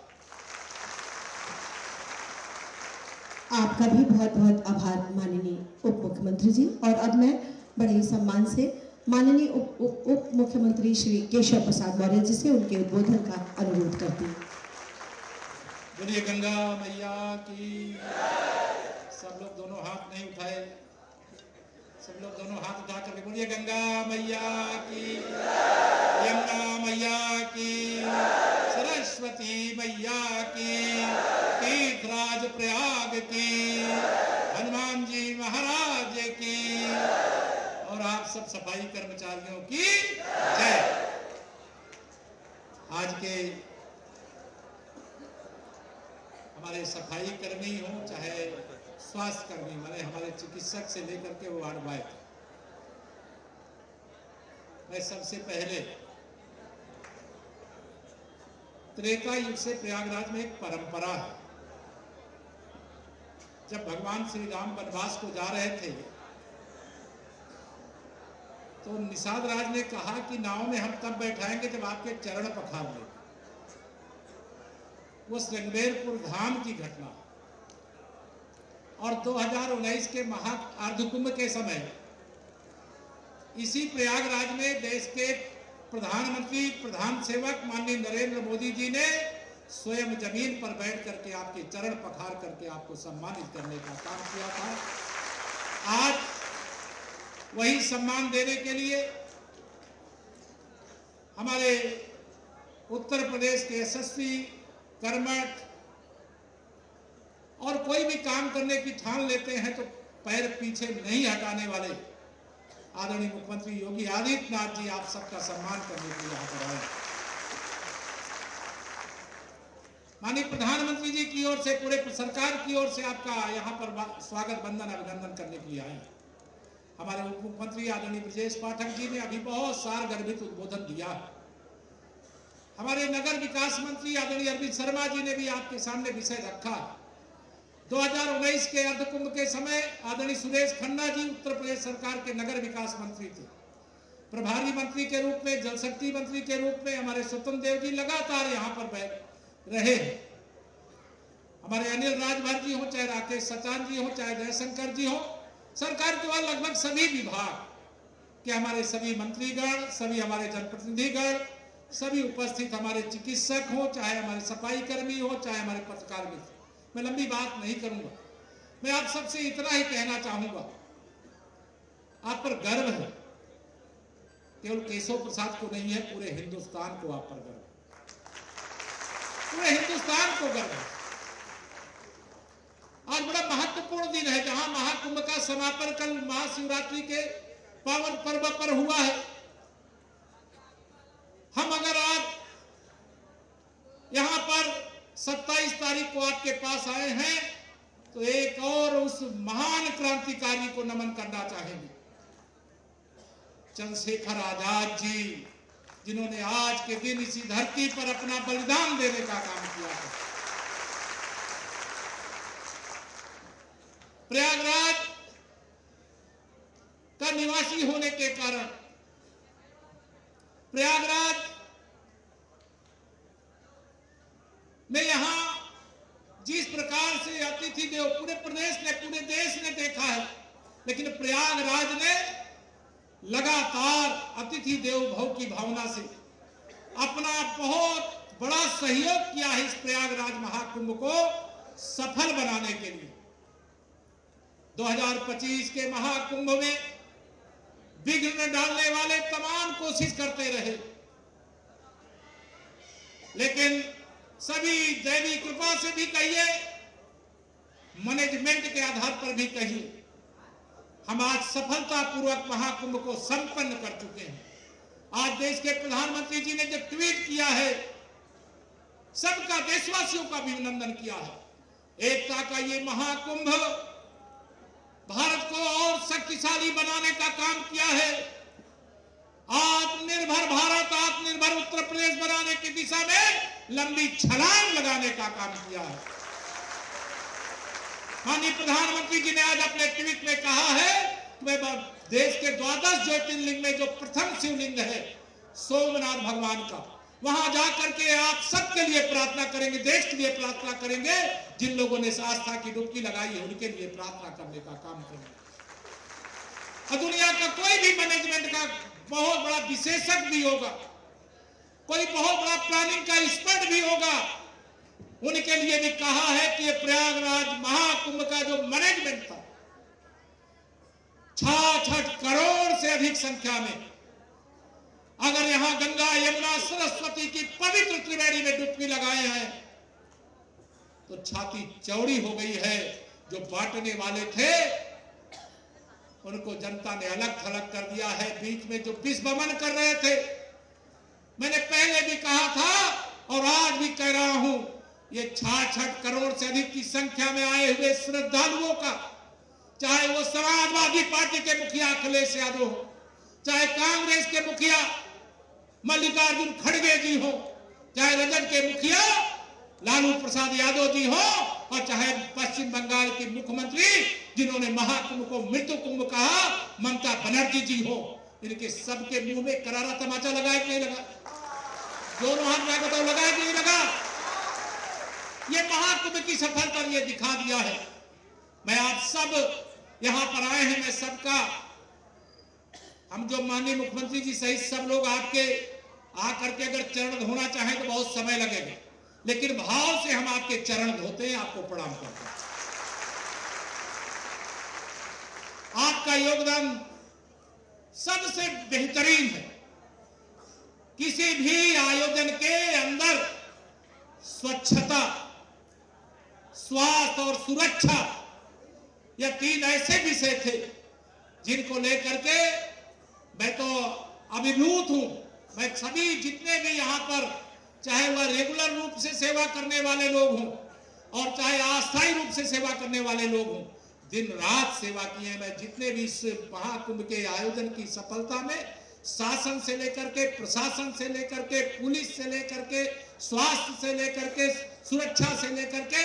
आपका भी बहुत बहुत आभार माननीय उप मुख्यमंत्री जी। और अब मैं बड़े ही सम्मान से माननीय उप मुख्यमंत्री श्री केशव प्रसाद मौर्य जी से उनके उद्बोधन का अनुरोध करती हूँ। बोलिए गंगा मैया की। सब लोग दोनों हाथ नहीं उठाए, सब लोग दोनों हाथ उठा करके बोलिए गंगा मैया की, यमुना मैया की, सरस्वती मैया की, तीर्थराज प्रयाग की, हनुमान जी महाराज की और आप सब सफाई कर्मचारियों की जय। आज के हमारे सफाई कर्मी हो चाहे स्वास्थ्य कर्मी, माने हमारे चिकित्सक से लेकर के वार्ड बॉय, मैं सबसे पहले त्रेता युग से प्रयागराज में एक परंपरा है। जब भगवान श्री राम वनवास को जा रहे थे तो निषाद राज ने कहा कि नाव में हम तब बैठाएंगे जब आपके चरण पखार लें। वो श्रृंगेरपुर धाम की घटना और 2019 के महा अर्धकुंभ के समय इसी प्रयागराज में देश के प्रधानमंत्री प्रधान सेवक माननीय नरेंद्र मोदी जी ने स्वयं जमीन पर बैठ करके आपके चरण पखार करके आपको सम्मानित करने का काम किया था। आज वही सम्मान देने के लिए हमारे उत्तर प्रदेश के यशस्वी, कर्मठ और कोई भी काम करने की ठान लेते हैं तो पैर पीछे नहीं हटाने वाले आदरणीय मुख्यमंत्री योगी आदित्यनाथ जी आप सबका सम्मान करने के लिए यहाँ पर आए। माननीय प्रधानमंत्री जी की ओर से, पूरे सरकार की ओर से आपका यहाँ पर स्वागत, वंदन, अभिनंदन करने के लिए आए। हमारे उप मुख्यमंत्री आदरणीय ब्रजेश पाठक जी ने अभी बहुत सार गर्भित उद्बोधन दिया। हमारे नगर विकास मंत्री आदरणीय अरविंद शर्मा जी ने भी आपके सामने विषय रखा। 2019 के अर्धकुंभ के समय आदरणीय सुरेश खन्ना जी उत्तर प्रदेश सरकार के नगर विकास मंत्री थे। प्रभारी मंत्री के रूप में, जल शक्ति मंत्री के रूप में हमारे स्वतंत्र देव जी लगातार यहाँ पर रहे। हमारे अनिल राजभर जी हो, चाहे राकेश सचान जी हो, चाहे जयशंकर जी हो, सरकार के लगभग सभी विभाग के हमारे सभी मंत्रीगण, सभी हमारे जनप्रतिनिधिगण, सभी उपस्थित हमारे चिकित्सक हो, चाहे हमारे सफाई कर्मी हो, चाहे हमारे पत्रकार मित्र। मैं लंबी बात नहीं करूंगा, मैं आप सबसे इतना ही कहना चाहूंगा, आप पर गर्व है। केवल केशव प्रसाद को नहीं है, पूरे हिंदुस्तान को आप पर गर्व है, पूरे हिंदुस्तान को गर्व है। आज बड़ा महत्वपूर्ण दिन है जहां महाकुंभ का समापन कल महाशिवरात्रि के पावन पर्व पर हुआ है। हम अगर आज यहां पर 27 तारीख को आपके पास आए हैं तो एक और उस महान क्रांतिकारी को नमन करना चाहेंगे, चंद्रशेखर आजाद जी, जिन्होंने आज के दिन इसी धरती पर अपना बलिदान देने का काम किया है। प्रयागराज का निवासी होने के कारण प्रयागराज में यहां जिस प्रकार से अतिथि देव पूरे प्रदेश ने, पूरे देश ने देखा है, लेकिन प्रयागराज ने लगातार अतिथि देव भव की भावना से अपना बहुत बड़ा सहयोग किया है इस प्रयागराज महाकुंभ को सफल बनाने के लिए। 2025 के महाकुंभ में विघ्न डालने वाले तमाम कोशिश करते रहे, लेकिन सभी दैवी कृपा से भी कहिए, मैनेजमेंट के आधार पर भी कहिए, हम आज सफलतापूर्वक महाकुंभ को संपन्न कर चुके हैं। आज देश के प्रधानमंत्री जी ने जो ट्वीट किया है, सबका देशवासियों का अभिनंदन किया है। एकता का ये महाकुंभ भारत को और शक्तिशाली बनाने का काम किया है। आत्मनिर्भर भारत, आत्मनिर्भर उत्तर प्रदेश बनाने की दिशा में लंबी छलांग लगाने का काम किया है। माननीय प्रधानमंत्री जी ने आज अपने ट्वीट में कहा है कि देश के 12 ज्योतिर्लिंग में जो प्रथम शिवलिंग है सोमनाथ भगवान का, वहां जाकर के आप सबके लिए प्रार्थना करेंगे, देश के लिए प्रार्थना करेंगे। जिन लोगों ने आस्था की डुबकी लगाई है उनके लिए प्रार्थना करने का काम करेंगे। और दुनिया का कोई भी मैनेजमेंट का बहुत बड़ा विशेषज्ञ भी होगा, कोई बहुत बड़ा प्लानिंग का एक्सपर्ट भी होगा, उनके लिए भी कहा है कि प्रयागराज महाकुंभ का जो मैनेजमेंट था, 66 करोड़ से अधिक संख्या में, अगर यहां गंगा यमुना सरस्वती की पवित्र त्रिवेणी में डुबकी लगाए हैं तो छाती चौड़ी हो गई है। जो बांटने वाले थे उनको जनता ने अलग थलग कर दिया है। बीच में जो विस्मरण कर रहे थे, मैंने पहले भी कहा था और आज भी कह रहा हूं, ये 66 करोड़ से अधिक की संख्या में आए हुए श्रद्धालुओं का, चाहे वो समाजवादी पार्टी के मुखिया अखिलेश यादव हो, चाहे कांग्रेस के मुखिया मल्लिकार्जुन खड़गे जी हो, चाहे रजत के मुखिया लालू प्रसाद यादव जी हो, और चाहे पश्चिम बंगाल की मुख्यमंत्री जिन्होंने महाकुंभ को मृत्यु कुंभ कहा ममता बनर्जी जी हो, इनके सबके मुंह में करारा तमाचा लगा कि नहीं लगा? दोनों हाथ में बताओ, लगा कि नहीं लगा? ये महाकुंभ की सफलता ये दिखा दिया है। मैं आप सब यहां पर आए हैं, मैं सबका, हम जो माननीय मुख्यमंत्री जी सहित सब लोग आपके आकर के अगर चरण धोना चाहें तो बहुत समय लगेगा, लेकिन भाव से हम आपके चरण धोते हैं, आपको प्रणाम करते हैं। आपका योगदान सबसे बेहतरीन है। किसी भी आयोजन के अंदर स्वच्छता, स्वास्थ्य और सुरक्षा, यह 3 ऐसे विषय थे जिनको लेकर के मैं तो अभिभूत हूं। मैं सभी जितने भी यहां पर, चाहे वह रेगुलर रूप से सेवा करने वाले लोग हों और चाहे अस्थायी रूप से सेवा करने वाले लोग हों, दिन रात सेवा की है। मैं जितने भी इस महाकुंभ के आयोजन की सफलता में शासन से लेकर के, प्रशासन से लेकर के, पुलिस से लेकर के, स्वास्थ्य से लेकर के, सुरक्षा से लेकर के,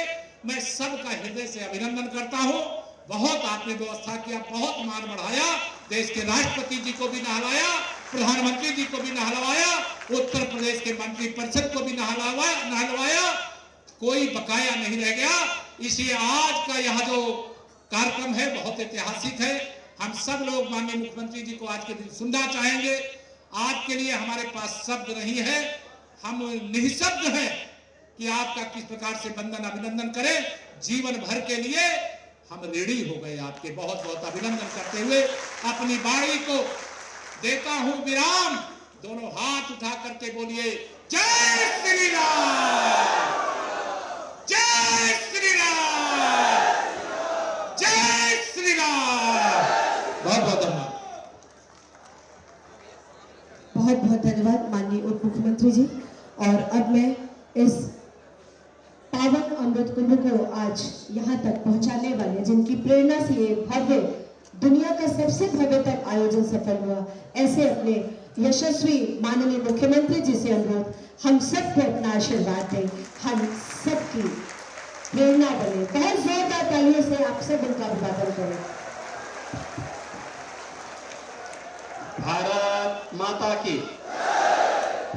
मैं सबका हृदय से अभिनंदन करता हूं। बहुत आपने व्यवस्था किया, बहुत मान बढ़ाया, देश के राष्ट्रपति जी को भी नहलाया, प्रधानमंत्री जी को भी नहलवाया, उत्तर प्रदेश के मंत्री परिषद को भी नहलवाया, कोई बकाया नहीं रह गया। इसलिए आज का यह जो कार्यक्रम है बहुत ऐतिहासिक है। हम सब लोग माननीय मुख्यमंत्री जी को आज के दिन सुनना चाहेंगे। आज के लिए हमारे पास शब्द नहीं है, हम निःशब्द हैं कि आपका किस प्रकार से वंदन अभिनंदन करें। जीवन भर के लिए हम ऋणी हो गए आपके। बहुत बहुत अभिनंदन करते हुए अपनी वाणी को देता हूं विराम। दोनों हाथ उठा करके बोलिए जय श्री राम, जय श्री राम, जय श्री राम। बहुत बहुत धन्यवाद। बहुत बहुत धन्यवाद माननीय उप मुख्यमंत्री जी। और अब मैं इस पावन अमृत कुंभ को आज यहाँ तक पहुँचाने वाले, जिनकी प्रेरणा से ये भव्य, दुनिया का सबसे भव्यतम आयोजन सफल हुआ, ऐसे अपने यशस्वी माननीय मुख्यमंत्री जी से अनुरोध, हम सबको अपना आशीर्वाद दें, हम सबकी प्रेरणा बने। बहुत जोरदार तालियों से आप सब उनका अभिवादन करें। भारत माता की,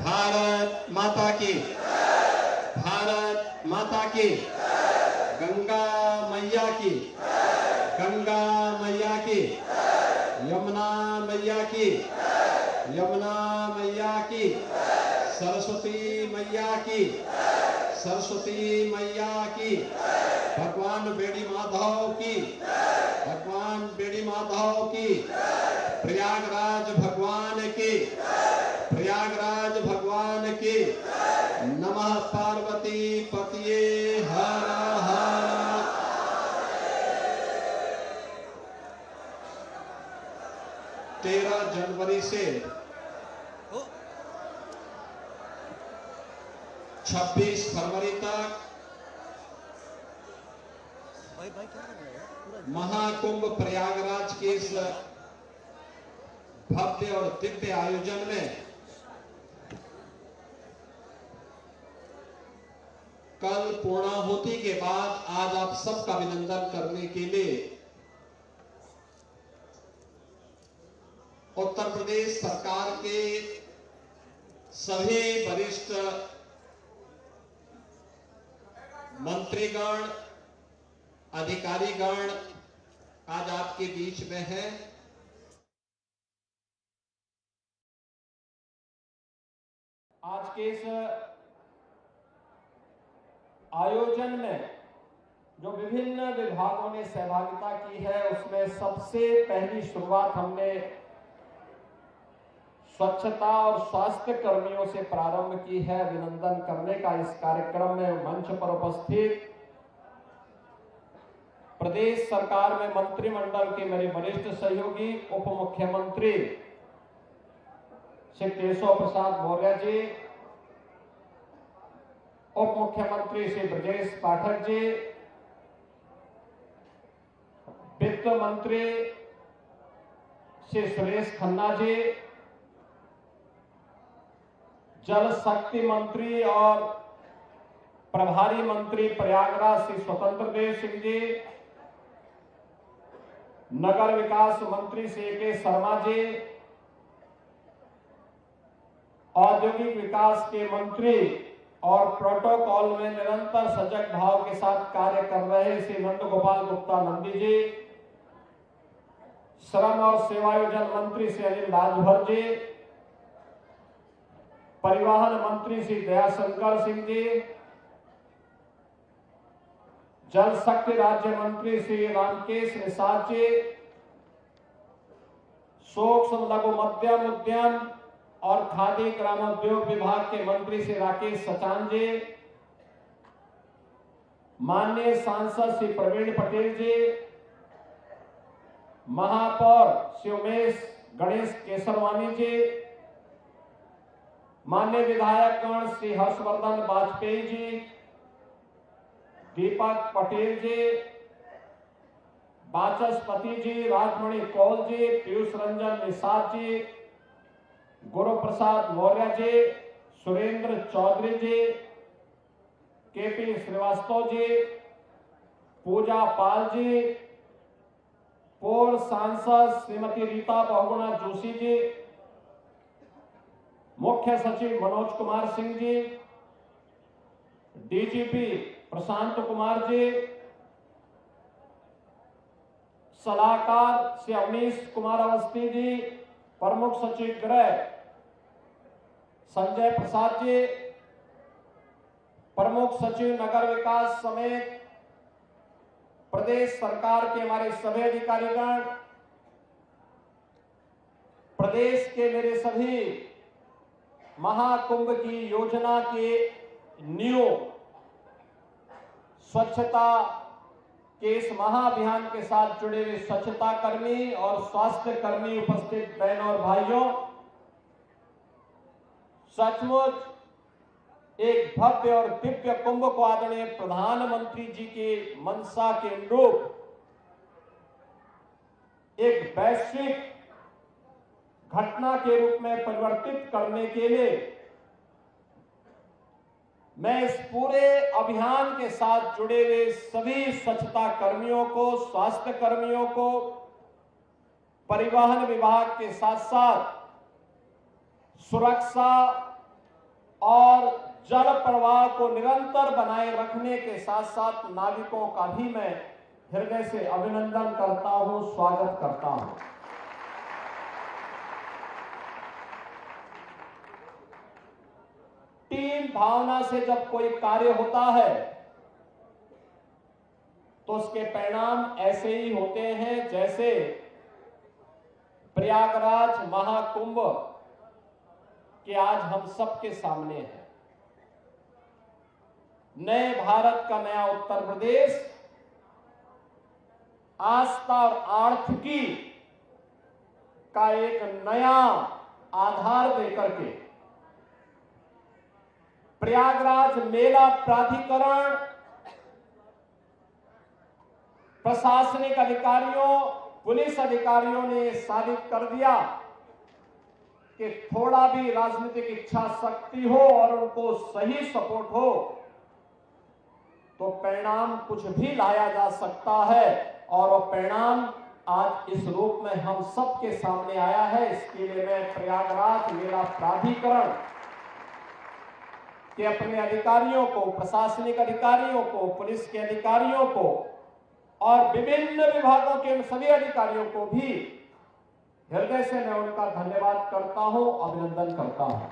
भारत माता की, भारत माता की, गंगा मैया की, गंगा मैया की, यमुना मैया की, यमुना मैया की, सरस्वती मैया की, सरस्वती मैया की, भगवान बेड़ी माधव की, भगवान बेड़ी माधव की, प्रयागराज भगवान की, प्रयागराज भगवान की। नमः नमः पार्वती पतिये हर हर। 13 जनवरी से 26 फरवरी तक महाकुंभ प्रयागराज के इस भव्य और दिव्य आयोजन में कल पूर्णाहुति के बाद आज आप सबका अभिनंदन करने के लिए उत्तर प्रदेश सरकार के सभी वरिष्ठ मंत्रीगण, अधिकारीगण आज आपके बीच में हैं। आज के इस आयोजन में जो विभिन्न विभागों ने सहभागिता की है, उसमें सबसे पहली शुरुआत हमने स्वच्छता और स्वास्थ्य कर्मियों से प्रारंभ की है। अभिनंदन करने का इस कार्यक्रम में मंच पर उपस्थित प्रदेश सरकार में मंत्रिमंडल के मेरे वरिष्ठ सहयोगी उप मुख्यमंत्री श्री केशव प्रसाद मौर्य जी, उप मुख्यमंत्री श्री ब्रजेश पाठक जी, वित्त मंत्री श्री सुरेश खन्ना जी, जल शक्ति मंत्री और प्रभारी मंत्री प्रयागराज श्री स्वतंत्र देव सिंह जी, नगर विकास मंत्री श्री के शर्मा जी, औद्योगिक विकास के मंत्री और प्रोटोकॉल में निरंतर सजग भाव के साथ कार्य कर रहे श्री नंद गोपाल गुप्ता नंदी जी, श्रम और सेवायोजन मंत्री श्री अनिल राजभर जी, परिवहन मंत्री श्री दयाशंकर सिंह जी, जल शक्ति राज्य मंत्री श्री रामकेश निषाद जी, सूक्ष्म लघु मध्यम उद्यम और खादी ग्रामोद्योग विभाग के मंत्री श्री राकेश सचान जी, माननीय सांसद श्री प्रवीण पटेल जी, महापौर श्री उमेश गणेश केसरवानी जी, माननीय विधायकगण श्री हर्षवर्धन वाजपेयी जी, दीपक पटेल जी, वाचस्पति जी, राजमणि कौल जी, पीयूष रंजन निषाद जी, गुरु प्रसाद मौर्य जी, सुरेंद्र चौधरी जी, केपी श्रीवास्तव जी, पूजा पाल जी, पूर्व सांसद श्रीमती रीता बहुगुणा जोशी जी, मुख्य सचिव मनोज कुमार सिंह जी, डीजीपी प्रशांत कुमार जी, सलाहकार श्री अवनीश कुमार अवस्थी जी, प्रमुख सचिव गृह संजय प्रसाद जी, प्रमुख सचिव नगर विकास समेत प्रदेश सरकार के हमारे सभी अधिकारीगण, प्रदेश के मेरे सभी महाकुंभ की योजना के न्यू स्वच्छता के इस महाअभियान के साथ जुड़े हुए स्वच्छता कर्मी और स्वास्थ्य कर्मी, उपस्थित बहनों और भाइयों, सचमुच एक भव्य और दिव्य कुंभ को आदरणीय प्रधानमंत्री जी की मंशा के अनुरूप एक वैश्विक घटना के रूप में परिवर्तित करने के लिए मैं इस पूरे अभियान के साथ जुड़े हुए सभी स्वच्छता कर्मियों को, स्वास्थ्य कर्मियों को, परिवहन विभाग के साथ साथ सुरक्षा और जल प्रवाह को निरंतर बनाए रखने के साथ साथ नागरिकों का भी मैं हृदय से अभिनंदन करता हूं, स्वागत करता हूं। टीम भावना से जब कोई कार्य होता है तो उसके परिणाम ऐसे ही होते हैं जैसे प्रयागराज महाकुंभ के आज हम सबके सामने है। नए भारत का नया उत्तर प्रदेश आस्था और आर्थिकी का एक नया आधार देकर के प्रयागराज मेला प्राधिकरण, प्रशासनिक अधिकारियों, पुलिस अधिकारियों ने साबित कर दिया कि थोड़ा भी राजनीतिक इच्छा शक्ति हो और उनको सही सपोर्ट हो तो परिणाम कुछ भी लाया जा सकता है। और वो परिणाम आज इस रूप में हम सबके सामने आया है। इसके लिए मैं प्रयागराज मेला प्राधिकरण के अपने अधिकारियों को, प्रशासनिक अधिकारियों को, पुलिस के अधिकारियों को और विभिन्न विभागों के सभी अधिकारियों को भी हृदय से मैं उनका धन्यवाद करता हूं, अभिनंदन करता हूं।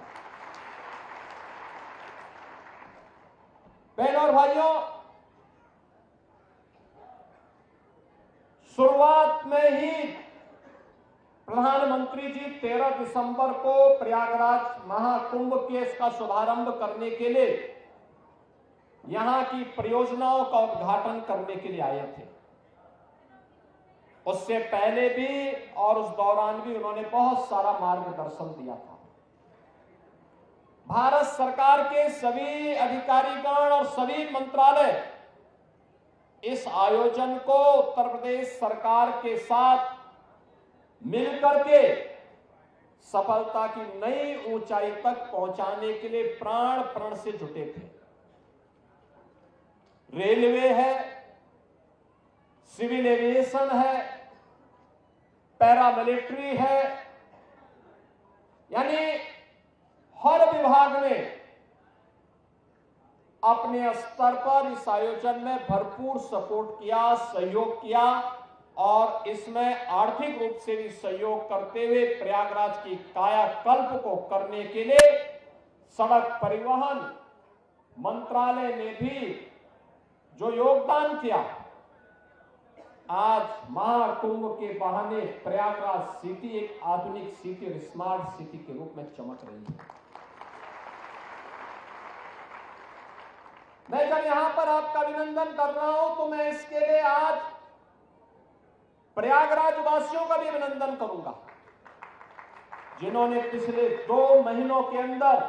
बहनों और भाइयों, शुरुआत में ही प्रधानमंत्री जी 13 दिसंबर को प्रयागराज महाकुंभ के इसका शुभारंभ करने के लिए यहां की परियोजनाओं का उद्घाटन करने के लिए आए थे। उससे पहले भी और उस दौरान भी उन्होंने बहुत सारा मार्गदर्शन दिया था। भारत सरकार के सभी अधिकारीगण और सभी मंत्रालय इस आयोजन को उत्तर प्रदेश सरकार के साथ मिलकर के सफलता की नई ऊंचाई तक पहुंचाने के लिए प्राण प्रण से जुटे थे। रेलवे है, सिविल एविएशन है, पैरामिलिट्री है, यानी हर विभाग ने अपने स्तर पर इस आयोजन में भरपूर सपोर्ट किया, सहयोग किया और इसमें आर्थिक रूप से भी सहयोग करते हुए प्रयागराज की कायाकल्प को करने के लिए सड़क परिवहन मंत्रालय ने भी जो योगदान किया, आज महाकुंभ के बहाने प्रयागराज सिटी एक आधुनिक सिटी और स्मार्ट सिटी के रूप में चमक रही है। मैं जब यहां पर आपका अभिनंदन कर रहा हूं तो मैं इसके लिए आज प्रयागराज वासियों का भी अभिनंदन करूंगा, जिन्होंने पिछले 2 महीनों के अंदर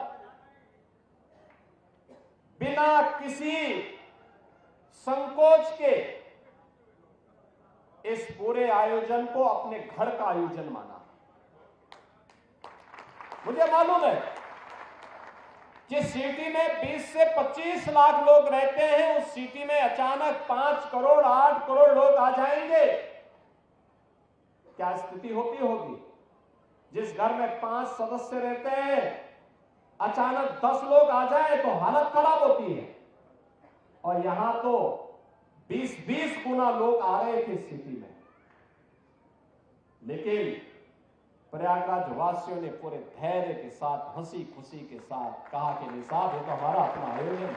बिना किसी संकोच के इस पूरे आयोजन को अपने घर का आयोजन माना। मुझे मालूम है जिस सिटी में 20 से 25 लाख लोग रहते हैं, उस सिटी में अचानक 5 करोड़ 8 करोड़ लोग आ जाएंगे, क्या स्थिति होगी। जिस घर में 5 सदस्य रहते हैं, अचानक 10 लोग आ जाए तो हालत खराब होती है। और यहां तो 20-20 गुना लोग आ रहे थे सिटी में, लेकिन प्रयागराज वासियों ने पूरे धैर्य के साथ, हंसी खुशी के साथ कहा कि नहीं साहब, ये तो हमारा अपना आयोजन है।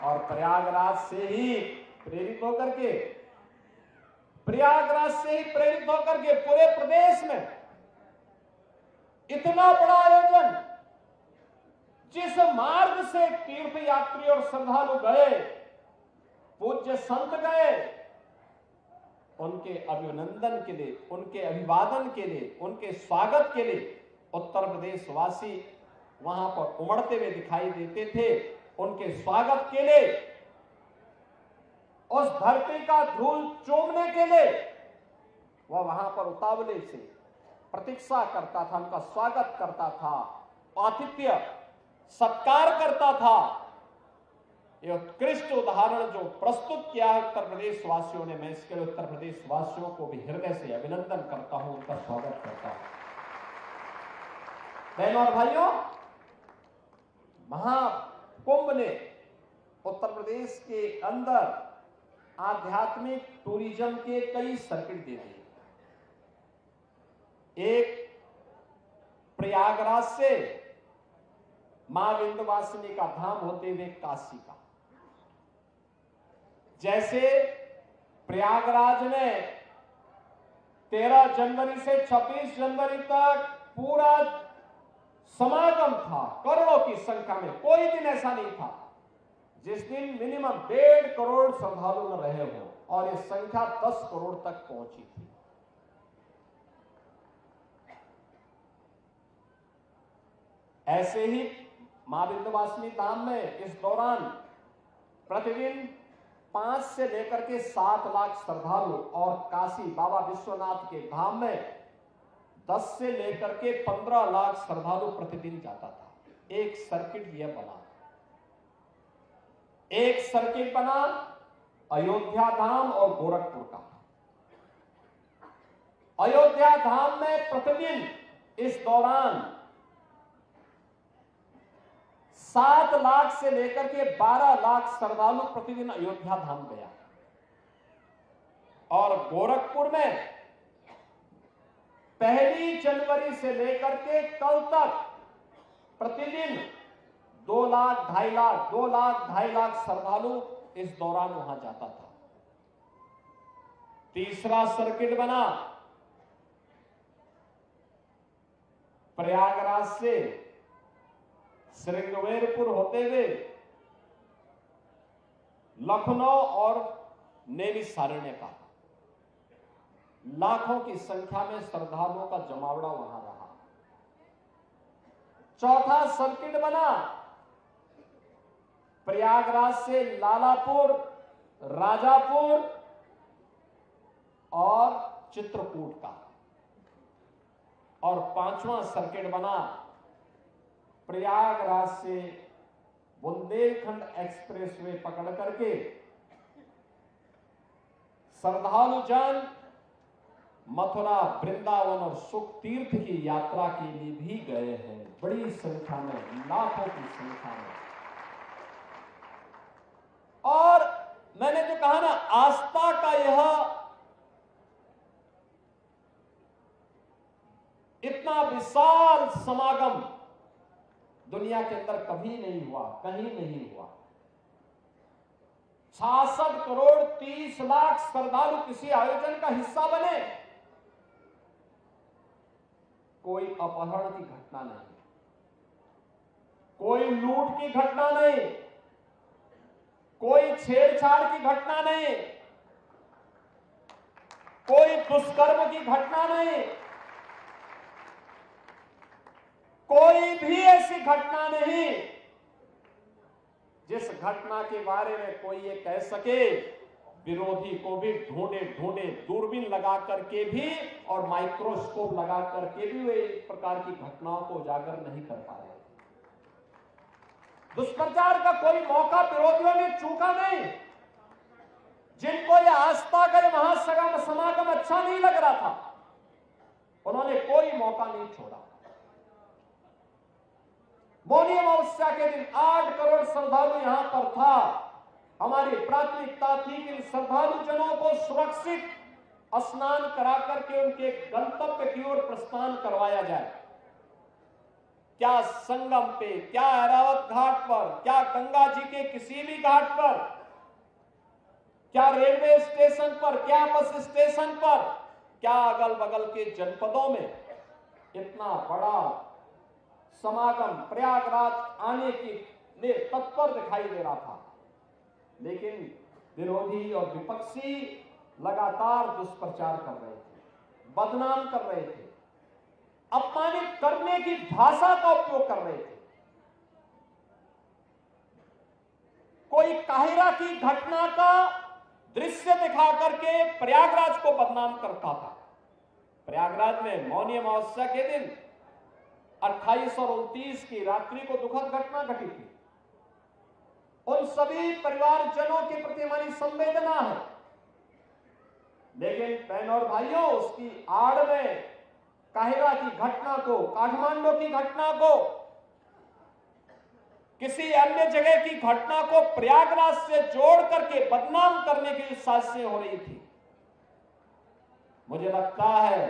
और प्रयागराज से ही प्रेरित होकर के पूरे प्रदेश में इतना बड़ा आयोजन, जिस मार्ग से तीर्थ यात्री और श्रद्धालु गए, पूज्य संत गए, उनके अभिनंदन के लिए, उनके अभिवादन के लिए, उनके स्वागत के लिए उत्तर प्रदेश वासी वहां पर उमड़ते हुए दिखाई देते थे। उनके स्वागत के लिए, उस धरती का धूल चूमने के लिए वह वहां पर उतावले से प्रतीक्षा करता था, उनका स्वागत करता था, आतिथ्य सत्कार करता था। यह उत्कृष्ट उदाहरण जो प्रस्तुत किया है उत्तर प्रदेश वासियों ने, मैं इसके लिए उत्तर प्रदेश वासियों को भी हृदय से अभिनंदन करता हूं, उनका स्वागत करता हूं। बहनों और भाइयों, महाकुंभ ने उत्तर प्रदेश के अंदर आध्यात्मिक टूरिज्म के कई सर्किट दे दिए। एक प्रयागराज से मां विंध्यवासिनी का धाम होते हुए काशी का, जैसे प्रयागराज में 13 जनवरी से 26 जनवरी तक पूरा समागम था करोड़ों की संख्या में। कोई दिन ऐसा नहीं था जिस दिन मिनिमम 1.5 करोड़ श्रद्धालु न रहे हो, और ये संख्या 10 करोड़ तक पहुंची थी। ऐसे ही मां विंध्यवासिनी धाम में इस दौरान प्रतिदिन 5 से लेकर के 7 लाख श्रद्धालु, और काशी बाबा विश्वनाथ के धाम में 10 से लेकर के 15 लाख श्रद्धालु प्रतिदिन जाता था। एक सर्किट यह बना, एक सर्किट बना अयोध्या धाम और गोरखपुर का। अयोध्या धाम में प्रतिदिन इस दौरान 7 लाख से लेकर के 12 लाख श्रद्धालु प्रतिदिन अयोध्या धाम गया, और गोरखपुर में 1 जनवरी से लेकर के कल तक प्रतिदिन 2 लाख 2.5 लाख 2 लाख 2.5 लाख श्रद्धालु इस दौरान वहां जाता था। तीसरा सर्किट बना प्रयागराज से श्रृंगवेरपुर होते हुए लखनऊ और नैमिषारण्य का। लाखों की संख्या में श्रद्धालुओं का जमावड़ा वहां रहा। चौथा सर्किट बना प्रयागराज से लालापुर, राजापुर और चित्रकूट का। और 5वां सर्किट बना प्रयागराज से बुंदेलखंड एक्सप्रेसवे पकड़ करके श्रद्धालु जन मथुरा, वृंदावन और सुख तीर्थ की यात्रा के लिए भी गए हैं, बड़ी संख्या में, लाखों की संख्या में। और मैंने जो कहा ना, आस्था का यह इतना विशाल समागम दुनिया के अंदर कभी नहीं हुआ, कहीं नहीं हुआ। 66 करोड़ 30 लाख श्रद्धालु किसी आयोजन का हिस्सा बने। कोई अपहरण की घटना नहीं, कोई लूट की घटना नहीं, कोई छेड़छाड़ की घटना नहीं, कोई दुष्कर्म की घटना नहीं, कोई भी ऐसी घटना नहीं जिस घटना के बारे में कोई ये कह सके। विरोधी को भी ढूंढे ढूंढे दूरबीन लगा करके भी और माइक्रोस्कोप लगा करके भी वे इस प्रकार की घटनाओं को उजागर नहीं कर पा रहे। दुष्प्रचार का कोई मौका विरोधियों ने चूका नहीं। जिनको यह आस्था का महासगम समागम अच्छा नहीं लग रहा था, उन्होंने कोई मौका नहीं छोड़ा। मौनी अमावस्या के दिन 8 करोड़ श्रद्धालु यहां पर था। हमारी प्राथमिकता थी कि श्रद्धालु जनों को सुरक्षित स्नान करा करके उनके गंतव्य की ओर प्रस्थान करवाया जाए। क्या संगम पे, क्या ऐरावत घाट पर, क्या गंगा जी के किसी भी घाट पर, क्या रेलवे स्टेशन पर, क्या बस स्टेशन पर, क्या अगल बगल के जनपदों में इतना बड़ा समागम प्रयागराज आने की लिए तत्पर दिखाई दे रहा था। लेकिन विरोधी और विपक्षी लगातार दुष्प्रचार कर रहे थे, बदनाम कर रहे थे, अपमानित करने की भाषा का उपयोग कर रहे थे। कोई काहिरा की घटना का दृश्य दिखा करके प्रयागराज को बदनाम करता था। प्रयागराज में मौनी अमावस्या के दिन 28 और 29 की रात्रि को दुखद घटना घटी थी। उन सभी परिवारजनों के प्रति हमारी संवेदना है, लेकिन बहनों और भाइयों, उसकी आड़ में काहिरा की घटना को, काठमांडू की घटना को, किसी अन्य जगह की घटना को प्रयागराज से जोड़ करके बदनाम करने की साजिशें हो रही थी। मुझे लगता है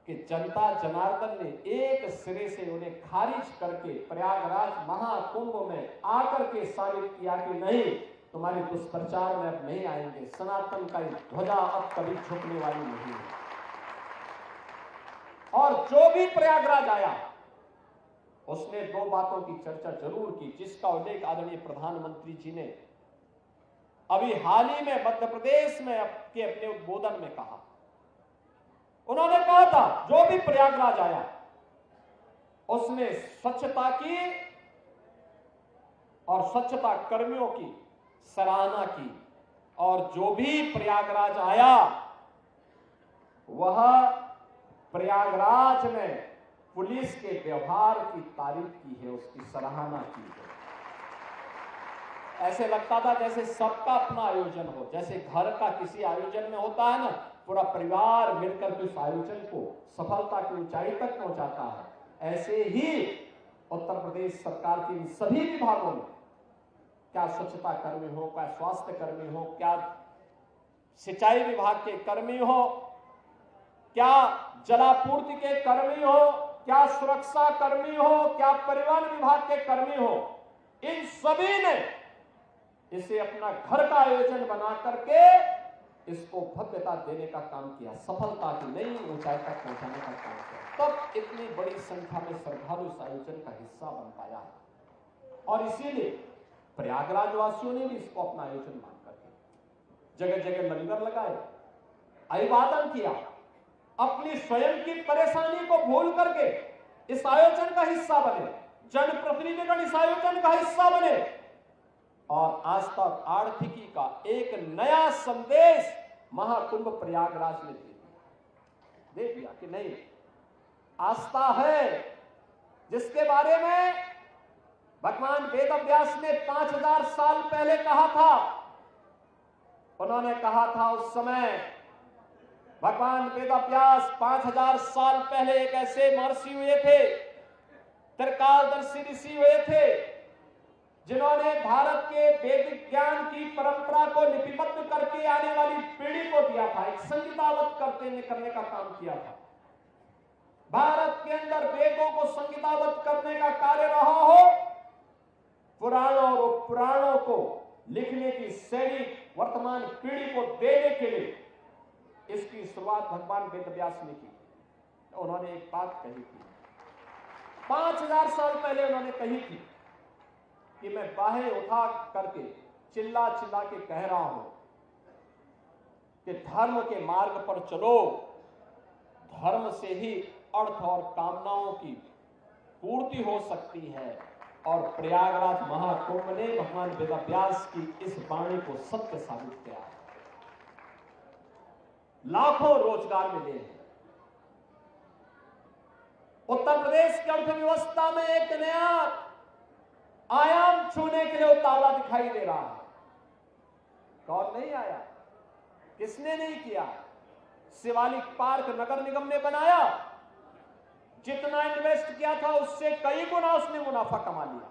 कि जनता जनार्दन ने एक सिरे से उन्हें खारिज करके प्रयागराज महाकुंभ में आकर के साबित किया कि नहीं, तुम्हारे दुष्प्रचार में अब नहीं आएंगे, सनातन का ध्वजा अब कभी झुकने वाली नहीं है। और जो भी प्रयागराज आया उसने दो बातों की चर्चा जरूर की, जिसका उल्लेख आदरणीय प्रधानमंत्री जी ने अभी हाल ही में मध्य प्रदेश में अपने उद्बोधन में कहा। उन्होंने कहा था जो भी प्रयागराज आया उसने स्वच्छता की और स्वच्छता कर्मियों की सराहना की, और जो भी प्रयागराज आया वह प्रयागराज में पुलिस के व्यवहार की तारीफ की है, उसकी सराहना की है। ऐसे लगता था जैसे सबका अपना आयोजन हो, जैसे घर का किसी आयोजन में होता है ना, पूरा परिवार मिलकर के उस आयोजन को सफलता की ऊंचाई तक पहुंचाता है। ऐसे ही उत्तर प्रदेश सरकार के सभी विभागों में, क्या स्वच्छता कर्मी हो, क्या स्वास्थ्य कर्मी हो, क्या सिंचाई विभाग के कर्मी हो, क्या जलापूर्ति के कर्मी हो, क्या सुरक्षा कर्मी हो, क्या परिवहन विभाग के कर्मी हो, इन सभी ने इसे अपना घर का आयोजन बना करके इसको भव्यता देने का काम किया, सफलता की नई ऊंचाई तक पहुंचाने का काम किया। तब इतनी बड़ी संख्या में श्रद्धालु इस आयोजन का हिस्सा बन पाया और इसीलिए प्रयागराज वासियों ने भी इसको अपना आयोजन मान करके जगह जगह लंगर लगाए, अभिवादन किया, अपनी स्वयं की परेशानी को भूल करके इस आयोजन का हिस्सा बने, जनप्रतिनिधिगण इस आयोजन का हिस्सा बने और आज तक आर्थिकी का एक नया संदेश महाकुंभ प्रयागराज ने दे दिया कि नहीं, आस्था है जिसके बारे में भगवान वेदव्यास ने 5000 साल पहले कहा था। उन्होंने कहा था उस समय भगवान वेदव्यास 5000 साल पहले एक ऐसे महर्षि हुए थे, त्रिकालदर्शी ऋषि हुए थे, जिन्होंने भारत के वैदिक ज्ञान की परंपरा को लिपिबद्ध करके आने वाली पीढ़ी को दिया था, एक संहिताबद्ध करने का काम किया था। भारत के अंदर वेदों को संहिताबद्ध करने का कार्य रहा हो, पुराणों और पुराणों को लिखने की शैली वर्तमान पीढ़ी को देने के लिए इसकी शुरुआत भगवान वेदव्यास ने की। तो उन्होंने एक बात कही थी 5000 साल पहले, उन्होंने कही थी कि मैं बाहें उठा करके चिल्ला चिल्ला के कह रहा हूं कि धर्म के मार्ग पर चलो, धर्म से ही अर्थ और कामनाओं की पूर्ति हो सकती है। और प्रयागराज महाकुंभ ने भगवान वेदव्यास की इस वाणी को सत्य साबित किया है। लाखों रोजगार मिले हैं। उत्तर प्रदेश की अर्थव्यवस्था में एक नया आयाम छूने के लिए उतावला दिखाई दे रहा है। कौन नहीं आया, किसने नहीं किया? शिवालिक पार्क नगर निगम ने बनाया, जितना इन्वेस्ट किया था उससे कई गुना उसने मुनाफा कमा लिया।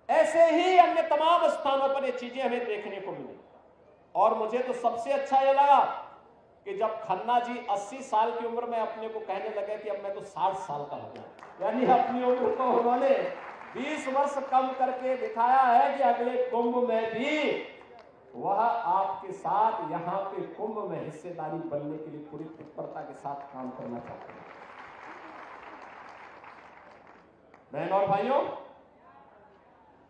ऐसे ही अन्य तमाम स्थानों पर ये चीजें हमें देखने को मिली। और मुझे तो सबसे अच्छा ये लगा कि जब खन्ना जी 80 साल की उम्र में अपने को कहने लगे कि अब मैं तो 60 साल का हो गया, यानी अपनी उम्र को उन्होंने 20 वर्ष कम करके दिखाया है कि अगले कुंभ में भी वह आपके साथ यहां पे कुंभ में हिस्सेदारी बनने के लिए पूरी तत्परता के साथ काम करना चाहते हैं। बहनों और भाइयों,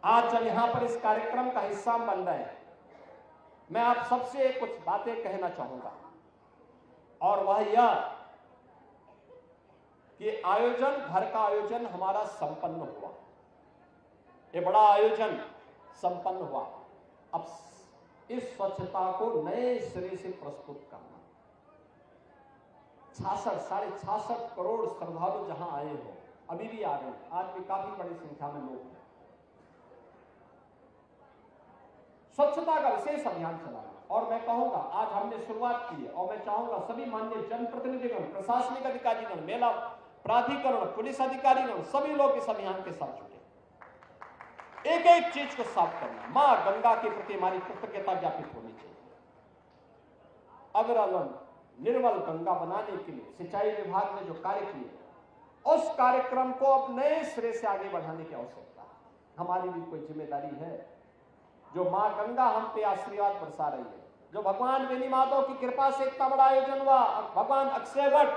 आज जब यहां पर इस कार्यक्रम का हिस्सा बन रहे हैं, मैं आप सबसे कुछ बातें कहना चाहूंगा, और वह यह कि आयोजन, घर का आयोजन हमारा संपन्न हुआ, ये बड़ा आयोजन संपन्न हुआ। अब इस स्वच्छता को नए सिरे से प्रस्तुत करना, 66.5 करोड़ श्रद्धालु जहां आए हो, अभी भी आ रहे हैं, आज भी काफी बड़ी संख्या में लोग हैं। स्वच्छता का विशेष अभियान चलाना, और मैं कहूंगा आज हमने शुरुआत की है, और मैं चाहूंगा सभी माननीय जनप्रतिनिधिगण, प्रशासनिक अधिकारीगण, मेला प्राधिकरण, पुलिस अधिकारीगण, सभी लोग इस अभियान के साथ जुटे। एक एक चीज को साफ करना, मां गंगा के प्रति हमारी कृतज्ञता ज्ञापित होनी चाहिए। अविरल निर्मल गंगा बनाने के लिए सिंचाई विभाग ने जो कार्य किए, उस कार्यक्रम को अब नए सिरे से आगे बढ़ाने की आवश्यकता है। हमारी भी कोई जिम्मेदारी है। जो मां गंगा हम पे आशीर्वाद बरसा रही है, जो भगवान बेनी माधव की कृपा से इतना बड़ा आयोजन हुआ, भगवान अक्षय वट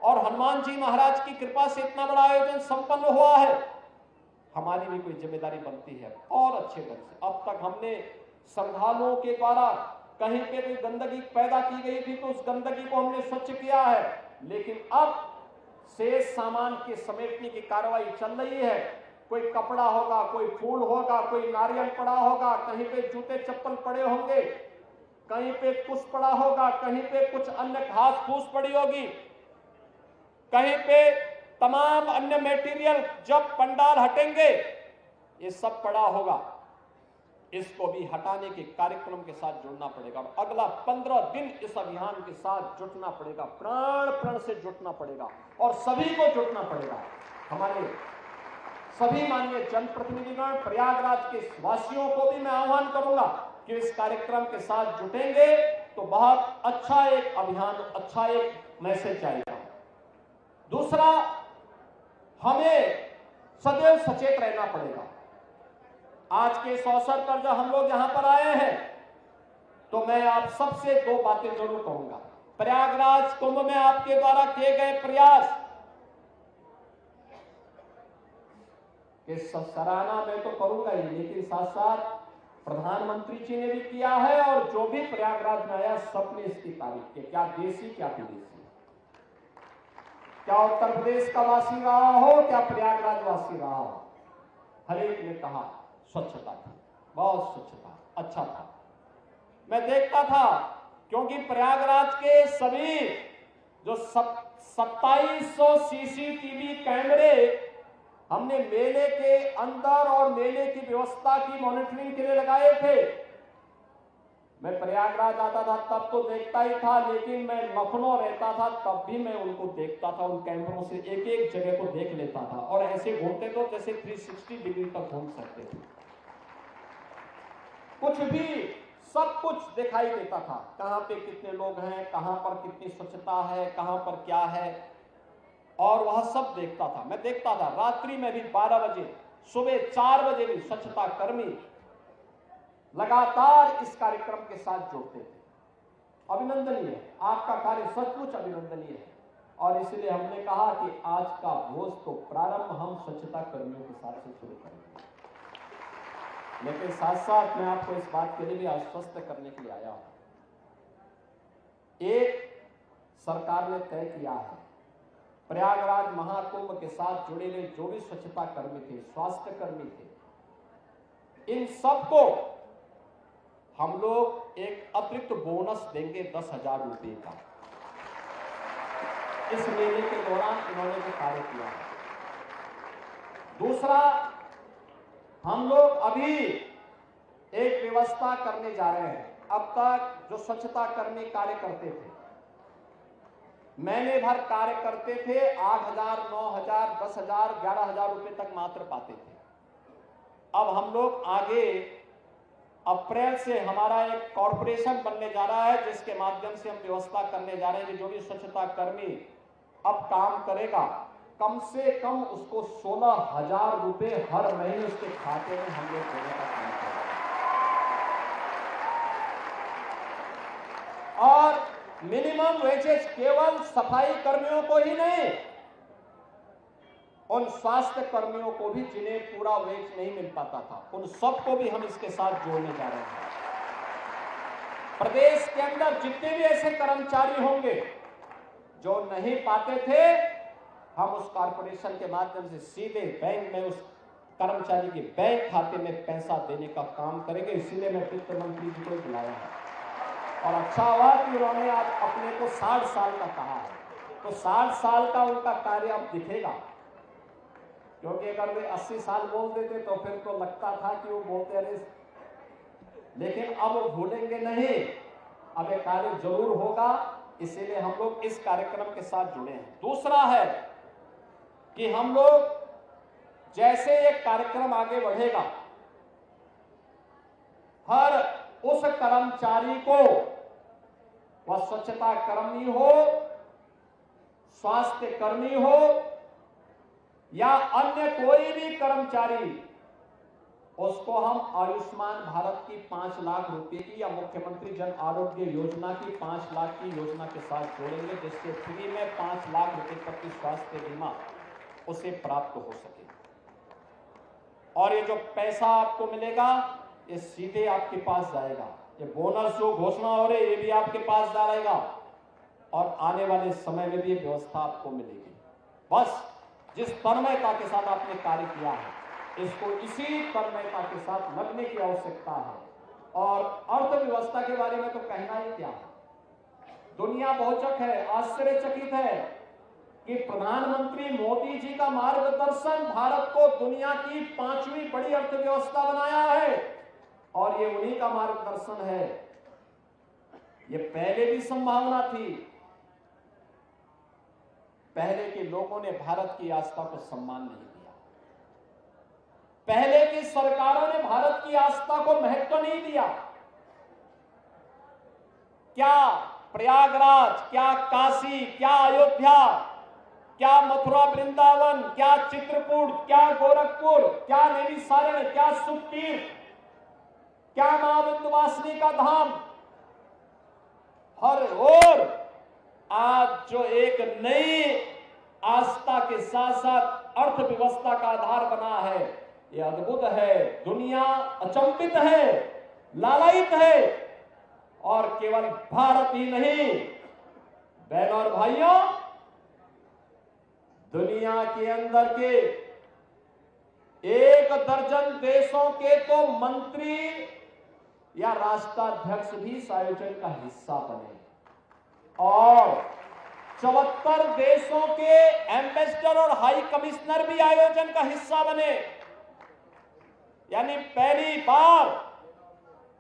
और हनुमान जी महाराज की कृपा से इतना बड़ा आयोजन संपन्न हुआ है, हमारी भी कोई जिम्मेदारी बनती है और अच्छे ढंग से। अब तक हमने श्रद्धालुओं के द्वारा कहीं पे कोई गंदगी पैदा की गई थी तो उस गंदगी को हमने स्वच्छ किया है, लेकिन अब शेष सामान के समेटने की कार्रवाई चल रही है। कोई कपड़ा होगा, कोई फूल होगा, कोई नारियल पड़ा होगा, कहीं पे जूते चप्पल पड़े होंगे, कहीं पे कुछ पड़ा होगा, कहीं पे कुछ अन्य घास फूस पड़ी होगी, कहीं पे तमाम अन्य मटेरियल जब पंडाल हटेंगे ये सब पड़ा होगा, इसको भी हटाने के कार्यक्रम के साथ जुड़ना पड़ेगा। अगला 15 दिन इस अभियान के साथ जुटना पड़ेगा, प्राण प्रण से जुटना पड़ेगा और सभी को जुटना पड़ेगा। हमारे सभी माननीय जनप्रतिनिधिगण, प्रयागराज के वासियों को भी मैं आह्वान करूंगा कि इस कार्यक्रम के साथ जुटेंगे तो बहुत अच्छा एक अभियान, अच्छा एक मैसेज जाएगा। दूसरा, हमें सदैव सचेत रहना पड़ेगा। आज के इस अवसर पर जब हम लोग यहां पर आए हैं तो मैं आप सबसे 2 बातें जरूर कहूंगा। प्रयागराज कुंभ में आपके द्वारा किए गए प्रयास के सराहना मैं तो करूंगा ही, लेकिन साथ साथ प्रधानमंत्री जी ने भी किया है और जो भी प्रयागराज में आया सबने इसकी तारीफ की, क्या देसी क्या विदेशी, क्या उत्तर प्रदेश का वासी रहा हो, क्या प्रयागराज वासी रहा हो, हर एक ने कहा स्वच्छता थी, बहुत स्वच्छता, अच्छा था। मैं देखता था क्योंकि प्रयागराज के सभी जो 2700 सीसीटीवी कैमरे हमने मेले के अंदर और मेले की व्यवस्था की मॉनिटरिंग के लिए लगाए थे। मैं प्रयागराज आता था तब तो देखता ही था, लेकिन मैं लखनऊ रहता था तब भी मैं उनको देखता था, उन कैमरों से एक एक जगह को देख लेता था और ऐसे घूमते तो जैसे 360 डिग्री तक घूम सकते थे। कुछ भी सब कुछ दिखाई देता था, कहां पे कितने लोग हैं, कहां पर कितनी स्वच्छता है, कहां पर क्या है, और वह सब देखता था। मैं देखता था रात्रि में भी 12 बजे, सुबह 4 बजे भी स्वच्छता कर्मी लगातार इस कार्यक्रम के साथ जुड़ते थे। अभिनंदनीय है, आपका कार्य सचमुच अभिनंदनीय है और इसलिए हमने कहा कि आज का भोज तो प्रारंभ हम स्वच्छता कर्मियों के साथ से शुरू करेंगे। लेकिन साथ साथ मैं आपको इस बात के लिए भी आश्वस्त करने के लिए आया हूं। एक सरकार ने तय किया है, प्रयागराज महाकुंभ के साथ जुड़े हुए जो भी स्वच्छता कर्मी थे, स्वास्थ्य कर्मी थे, इन सबको हम लोग एक अतिरिक्त बोनस देंगे 10,000 रुपए का। इस मेले के दौरान इन्होंने जो कार्य किया है। दूसरा, हम लोग अभी एक व्यवस्था करने जा रहे हैं। अब तक जो स्वच्छता कर्मी कार्य करते थे, महीने भर कार्य करते थे, 8,000, 9,000, 10,000, 11,000 रुपए तक मात्र पाते थे। अब हम लोग आगे अप्रैल से हमारा एक कॉर्पोरेशन बनने जा रहा है, जिसके माध्यम से हम व्यवस्था करने जा रहे हैं कि जो भी स्वच्छता कर्मी अब काम करेगा, कम से कम उसको 16,000 रुपए हर महीने उसके खाते में हम लोग देने का काम करेंगे। और मिनिमम वेजेस केवल सफाई कर्मियों को ही नहीं, उन स्वास्थ्य कर्मियों को भी जिन्हें पूरा वेज नहीं मिल पाता था, उन सबको भी हम इसके साथ जोड़ने जा रहे हैं। प्रदेश के अंदर जितने भी ऐसे कर्मचारी होंगे जो नहीं पाते थे, हम उस कॉर्पोरेशन के माध्यम से सीधे बैंक में उस कर्मचारी के बैंक खाते में पैसा देने का काम करेंगे। इसीलिए मैं वित्त मंत्री जी को बुलाया है और अच्छा हुआ कि उन्होंने आज अपने को 60 साल का कहा है, तो 60 साल का उनका कार्य अब दिखेगा। क्योंकि अगर वे 80 साल बोल देते तो फिर तो लगता था कि वो बोलते रहे, लेकिन अब वो भूलेंगे नहीं, अब ये कार्य जरूर होगा। इसीलिए हम लोग इस कार्यक्रम के साथ जुड़े हैं। दूसरा है कि हम लोग जैसे ये कार्यक्रम आगे बढ़ेगा, हर उस कर्मचारी को, वह स्वच्छता कर्मी हो, स्वास्थ्य कर्मी हो या अन्य कोई भी कर्मचारी, उसको हम आयुष्मान भारत की 5 लाख रुपए की या मुख्यमंत्री जन आरोग्य योजना की 5 लाख की योजना के साथ जोड़ेंगे, जिससे फ्री में 5 लाख रुपए तक की स्वास्थ्य बीमा उसे प्राप्त हो सके। और ये जो पैसा आपको मिलेगा ये सीधे आपके पास जाएगा। ये बोनस जो घोषणा हो रही है ये भी आपके पास जाएगा और आने वाले समय में भी व्यवस्था आपको मिलेगी। बस जिस तन्मयता के साथ आपने कार्य किया है इसको इसी तन्मयता के साथ लगने की आवश्यकता है। और अर्थव्यवस्था के बारे में तो कहना ही क्या है, दुनिया बहुचक है, आश्चर्यचकित है कि प्रधानमंत्री मोदी जी का मार्गदर्शन भारत को दुनिया की 5वीं बड़ी अर्थव्यवस्था बनाया है और ये उन्हीं का मार्गदर्शन है। ये पहले भी संभावना थी, पहले के लोगों ने भारत की आस्था को सम्मान नहीं दिया, पहले की सरकारों ने भारत की आस्था को महत्व नहीं दिया। क्या प्रयागराज, क्या काशी, क्या अयोध्या, क्या मथुरा वृंदावन, क्या चित्रकूट, क्या गोरखपुर, क्या नैमिषारण्य, क्या सुखतीर्थ, क्या मां विंध्यवासिनी का धाम, हर ओर आज जो एक नई आस्था के साथ साथ अर्थव्यवस्था का आधार बना है, यह अद्भुत है। दुनिया अचंभित है, लालायित है और केवल भारत ही नहीं, बहनों और भाइयों, दुनिया के अंदर के 1 दर्जन देशों के तो मंत्री या राष्ट्राध्यक्ष भी इस आयोजन का हिस्सा बने और 74 देशों के एम्बेसडर और हाई कमिश्नर भी आयोजन का हिस्सा बने। यानी पहली बार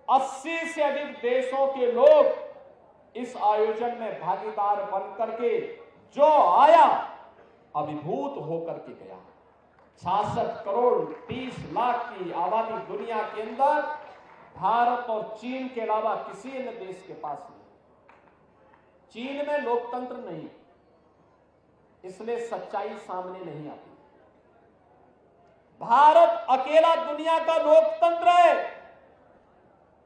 80 से अधिक देशों के लोग इस आयोजन में भागीदार बनकर के जो आया अभिभूत होकर के गया। 66 करोड़ 30 लाख की आबादी दुनिया के अंदर भारत और चीन के अलावा किसी अन्य देश के पास नहीं। चीन में लोकतंत्र नहीं, इसलिए सच्चाई सामने नहीं आती। भारत अकेला दुनिया का लोकतंत्र है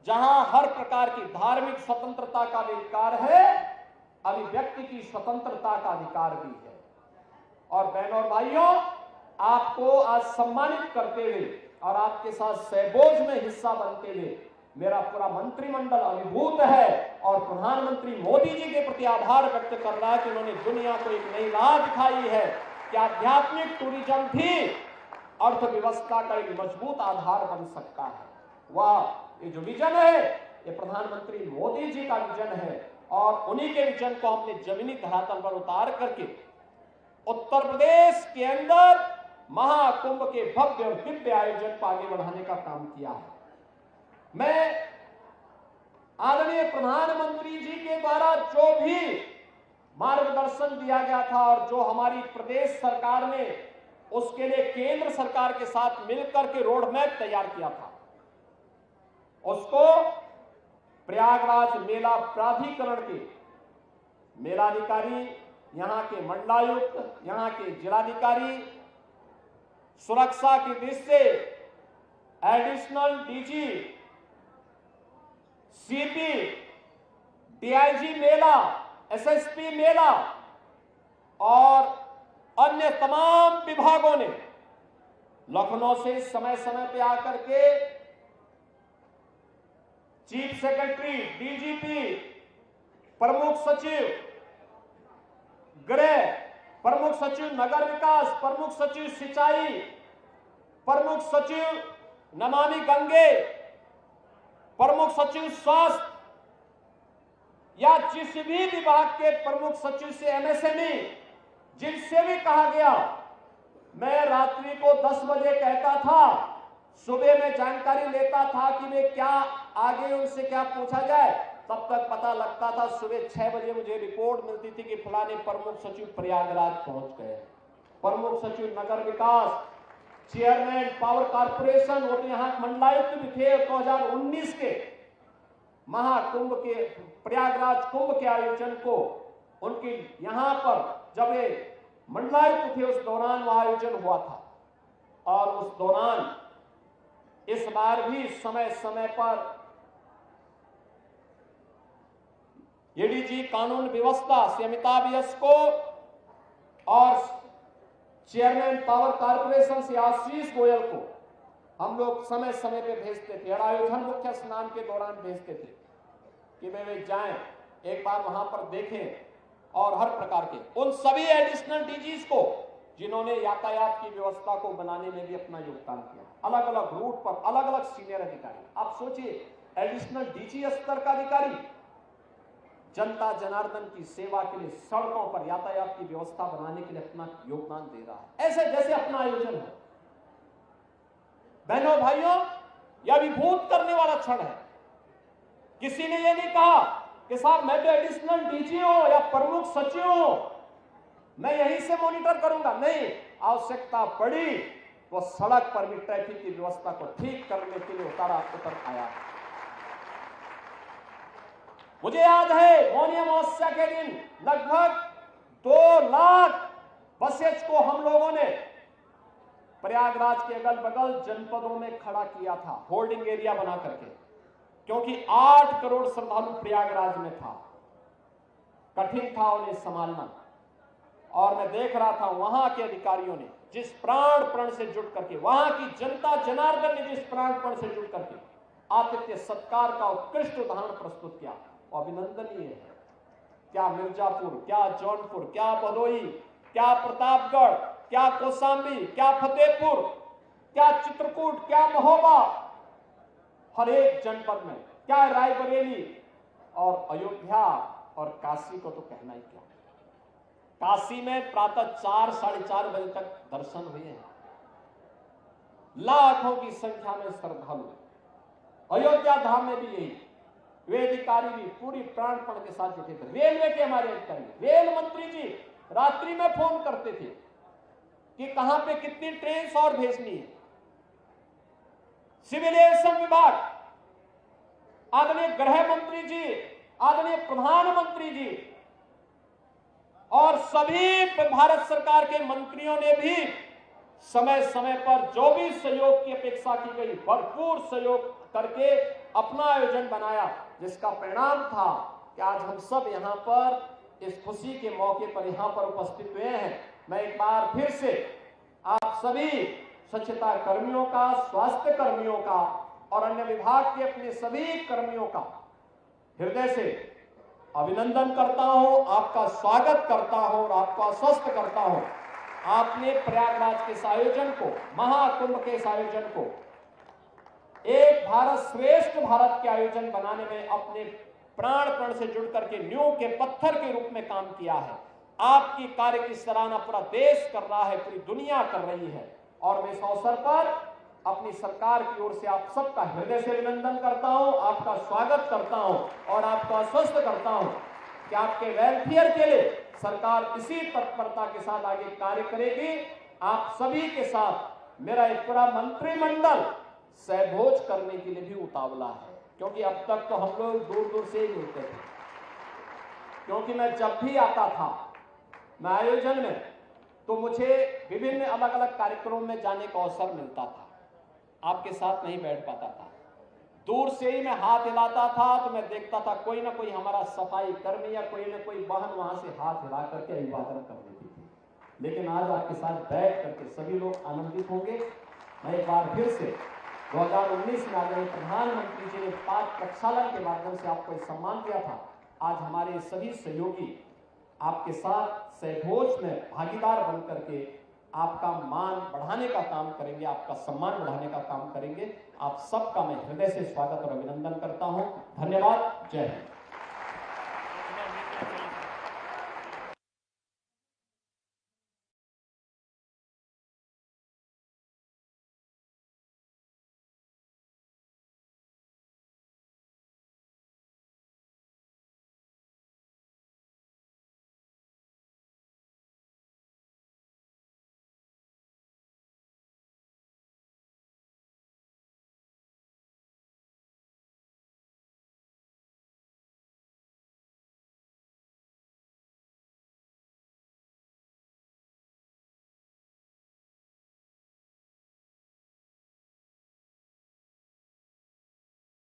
जहां हर प्रकार की धार्मिक स्वतंत्रता का अधिकार है, अभिव्यक्ति की स्वतंत्रता का अधिकार भी है। और बहनों और भाइयों, आपको आज सम्मानित करते हुए और आपके साथ सहभोज में हिस्सा बनते हुए मेरा पूरा मंत्रिमंडल अभिभूत है और प्रधानमंत्री मोदी जी के प्रति आभार व्यक्त कर रहा है कि उन्होंने दुनिया को एक नई राह दिखाई है कि आध्यात्मिक टूरिज्म भी अर्थव्यवस्था का एक मजबूत आधार बन सकता है। वह ये जो विजन है ये प्रधानमंत्री मोदी जी का विजन है और उन्हीं के विजन को हमने जमीनी धरातल पर उतार करके उत्तर प्रदेश के अंदर महाकुंभ के भव्य और दिव्य आयोजन को आगे बढ़ाने का काम किया है। मैं आदरणीय प्रधानमंत्री जी के द्वारा जो भी मार्गदर्शन दिया गया था और जो हमारी प्रदेश सरकार ने उसके लिए केंद्र सरकार के साथ मिलकर के रोड मैप तैयार किया था, उसको प्रयागराज मेला प्राधिकरण के मेलाधिकारी, यहां के मंडलायुक्त, यहां के जिलाधिकारी, सुरक्षा की दृष्टि से एडिशनल डीजी, सीपी, डीआईजी मेला, एसएसपी मेला और अन्य तमाम विभागों ने लखनऊ से समय समय पे आकर के चीफ सेक्रेटरी, डीजीपी, प्रमुख सचिव गृह, प्रमुख सचिव नगर विकास, प्रमुख सचिव सिंचाई, प्रमुख सचिव नमामि गंगे, प्रमुख सचिव स्वास्थ्य या जिस भी विभाग के प्रमुख सचिव से एमएसएमई, जिनसे भी कहा गया, मैं रात्रि को 10 बजे कहता था, सुबह में जानकारी लेता था कि वे क्या आगे उनसे क्या पूछा जाए, तब तक पता लगता था सुबह 6 बजे मुझे रिपोर्ट मिलती थी कि फलाने प्रमुख सचिव प्रयागराज पहुंच गए, प्रमुख सचिव नगर विकास, चेयरमैन पावर कारपोरेशन, वो तो यहाँ मंडलायुक्त भी थे। 2019 के महाकुंभ के प्रयागराज कुंभ के आयोजन को उनके यहाँ पर जब वे मंडलायुक्त थे उस दौरान वह आयोजन हुआ था और उस दौरान इस बार भी समय समय पर एडीजी कानून व्यवस्था श्री अमिताभ यस को और चेयरमैन पावर कॉर्पोरेशन से आशीष गोयल को हम लोग समय समय पे भेजते थे और आयोजन मुख्य स्नान के दौरान भेजते थे कि वे जाएं, एक बार वहां पर देखें और हर प्रकार के उन सभी एडिशनल डीजीज को जिन्होंने यातायात की व्यवस्था को बनाने में भी अपना योगदान किया, अलग अलग रूट पर अलग अलग सीनियर अधिकारी। आप सोचिए, एडिशनल डीजी स्तर का अधिकारी जनता जनार्दन की सेवा के लिए सड़कों पर यातायात की व्यवस्था बनाने के लिए अपना योगदान दे रहा है। ऐसे जैसे अपना आयोजन है। बहनों भाइयों, यह अभिभूत करने वाला क्षण है। किसी ने यह नहीं कहा कि साहब मैं तो एडिशनल डीजी हूं या प्रमुख सचिव हूं, मैं यहीं से मॉनिटर करूंगा। नहीं, आवश्यकता पड़ी तो सड़क पर भी ट्रैफिक की व्यवस्था को ठीक करने के लिए उतर आया। मुझे याद है मौनी अमावस्या के दिन लगभग 2 लाख बसेज को हम लोगों ने प्रयागराज के अगल बगल जनपदों में खड़ा किया था, होल्डिंग एरिया बना करके, क्योंकि 8 करोड़ श्रद्धालु प्रयागराज में था। कठिन था उन्हें संभालना। और मैं देख रहा था वहां के अधिकारियों ने जिस प्राण से जुट करके, वहां की जनता जनार्दन ने जिस प्राण से जुट करके आतिथ्य सत्कार का उत्कृष्ट उदाहरण प्रस्तुत किया, अभिनंदनीय है। क्या मिर्जापुर, क्या जौनपुर, क्या भदोही, क्या प्रतापगढ़, क्या कौशाम्बी, क्या फतेहपुर, क्या चित्रकूट, क्या महोबा, हर एक जनपद में, क्या रायबरेली और अयोध्या और काशी को तो कहना ही क्या। काशी में प्रातः 4 साढ़े 4 बजे तक दर्शन हुए हैं, लाखों की संख्या में श्रद्धालु। अयोध्या धाम में भी यही, वे अधिकारी भी पूरी प्राणपण के साथ जुटे थे। रेलवे के हमारे अधिकारी, रेल मंत्री जी रात्रि में फोन करते थे कि कहां पे कितनी ट्रेन और भेजनी है। सिविल एविएशन विभाग, आदरणीय गृह मंत्री जी, आदरणीय प्रधानमंत्री जी और सभी भारत सरकार के मंत्रियों ने भी समय समय पर जो भी सहयोग की अपेक्षा की गई, भरपूर सहयोग करके अपना आयोजन बनाया, जिसका परिणाम था कि आज हम सब यहां पर इस खुशी के मौके पर यहां पर उपस्थित हुए हैं। मैं एक बार फिर से आप सभी स्वच्छता कर्मियों का, स्वास्थ्य कर्मियों का और अन्य विभाग के अपने सभी कर्मियों का हृदय से अभिनंदन करता हूं, आपका स्वागत करता हूं और आपको आश्वस्त करता हूं। आपने प्रयागराज के इस आयोजन को, महाकुंभ के इस आयोजन को एक भारत श्रेष्ठ भारत के आयोजन बनाने में अपने प्राण से जुड़ करके नींव के पत्थर के रूप में काम किया है। आपकी कार्य की सराहना पूरा देश कर रहा है, पूरी दुनिया कर रही है। और मैं इस अवसर पर अपनी सरकार की ओर से आप सबका हृदय से अभिनंदन करता हूं, आपका स्वागत करता हूं और आपको आश्वस्त करता हूं कि आपके वेलफेयर के लिए सरकार इसी तत्परता के साथ आगे कार्य करेगी। आप सभी के साथ मेरा एक पूरा मंत्रिमंडल सहभोज करने के लिए भी उतावला है, क्योंकि अब तक तो हम लोग दूर दूर से ही मिलते थे। क्योंकि मैं जब भी आता था मैं आयोजन में, तो मुझे विभिन्न अलग अलग कार्यक्रमों में जाने का अवसर मिलता था, आपके साथ नहीं बैठ पाता था। दूर से ही मैं हाथ हिलाता था तो मैं देखता था कोई ना कोई हमारा सफाई कर्मी या कोई ना कोई बहन वहां से हाथ हिला करके अभिवादन कर देती थी। लेकिन आज आपके साथ बैठ करके सभी लोग आनंदित होंगे। मैं एक बार फिर से 2019 में आदरणीय प्रधानमंत्री जी ने पाक प्रक्षालन के माध्यम से आपको सम्मान दिया था। आज हमारे सभी सहयोगी आपके साथ सहभोज में भागीदार बन करके आपका मान बढ़ाने का काम करेंगे, आपका सम्मान बढ़ाने का काम करेंगे। आप सबका मैं हृदय से स्वागत और अभिनंदन करता हूं। धन्यवाद। जय हिंद।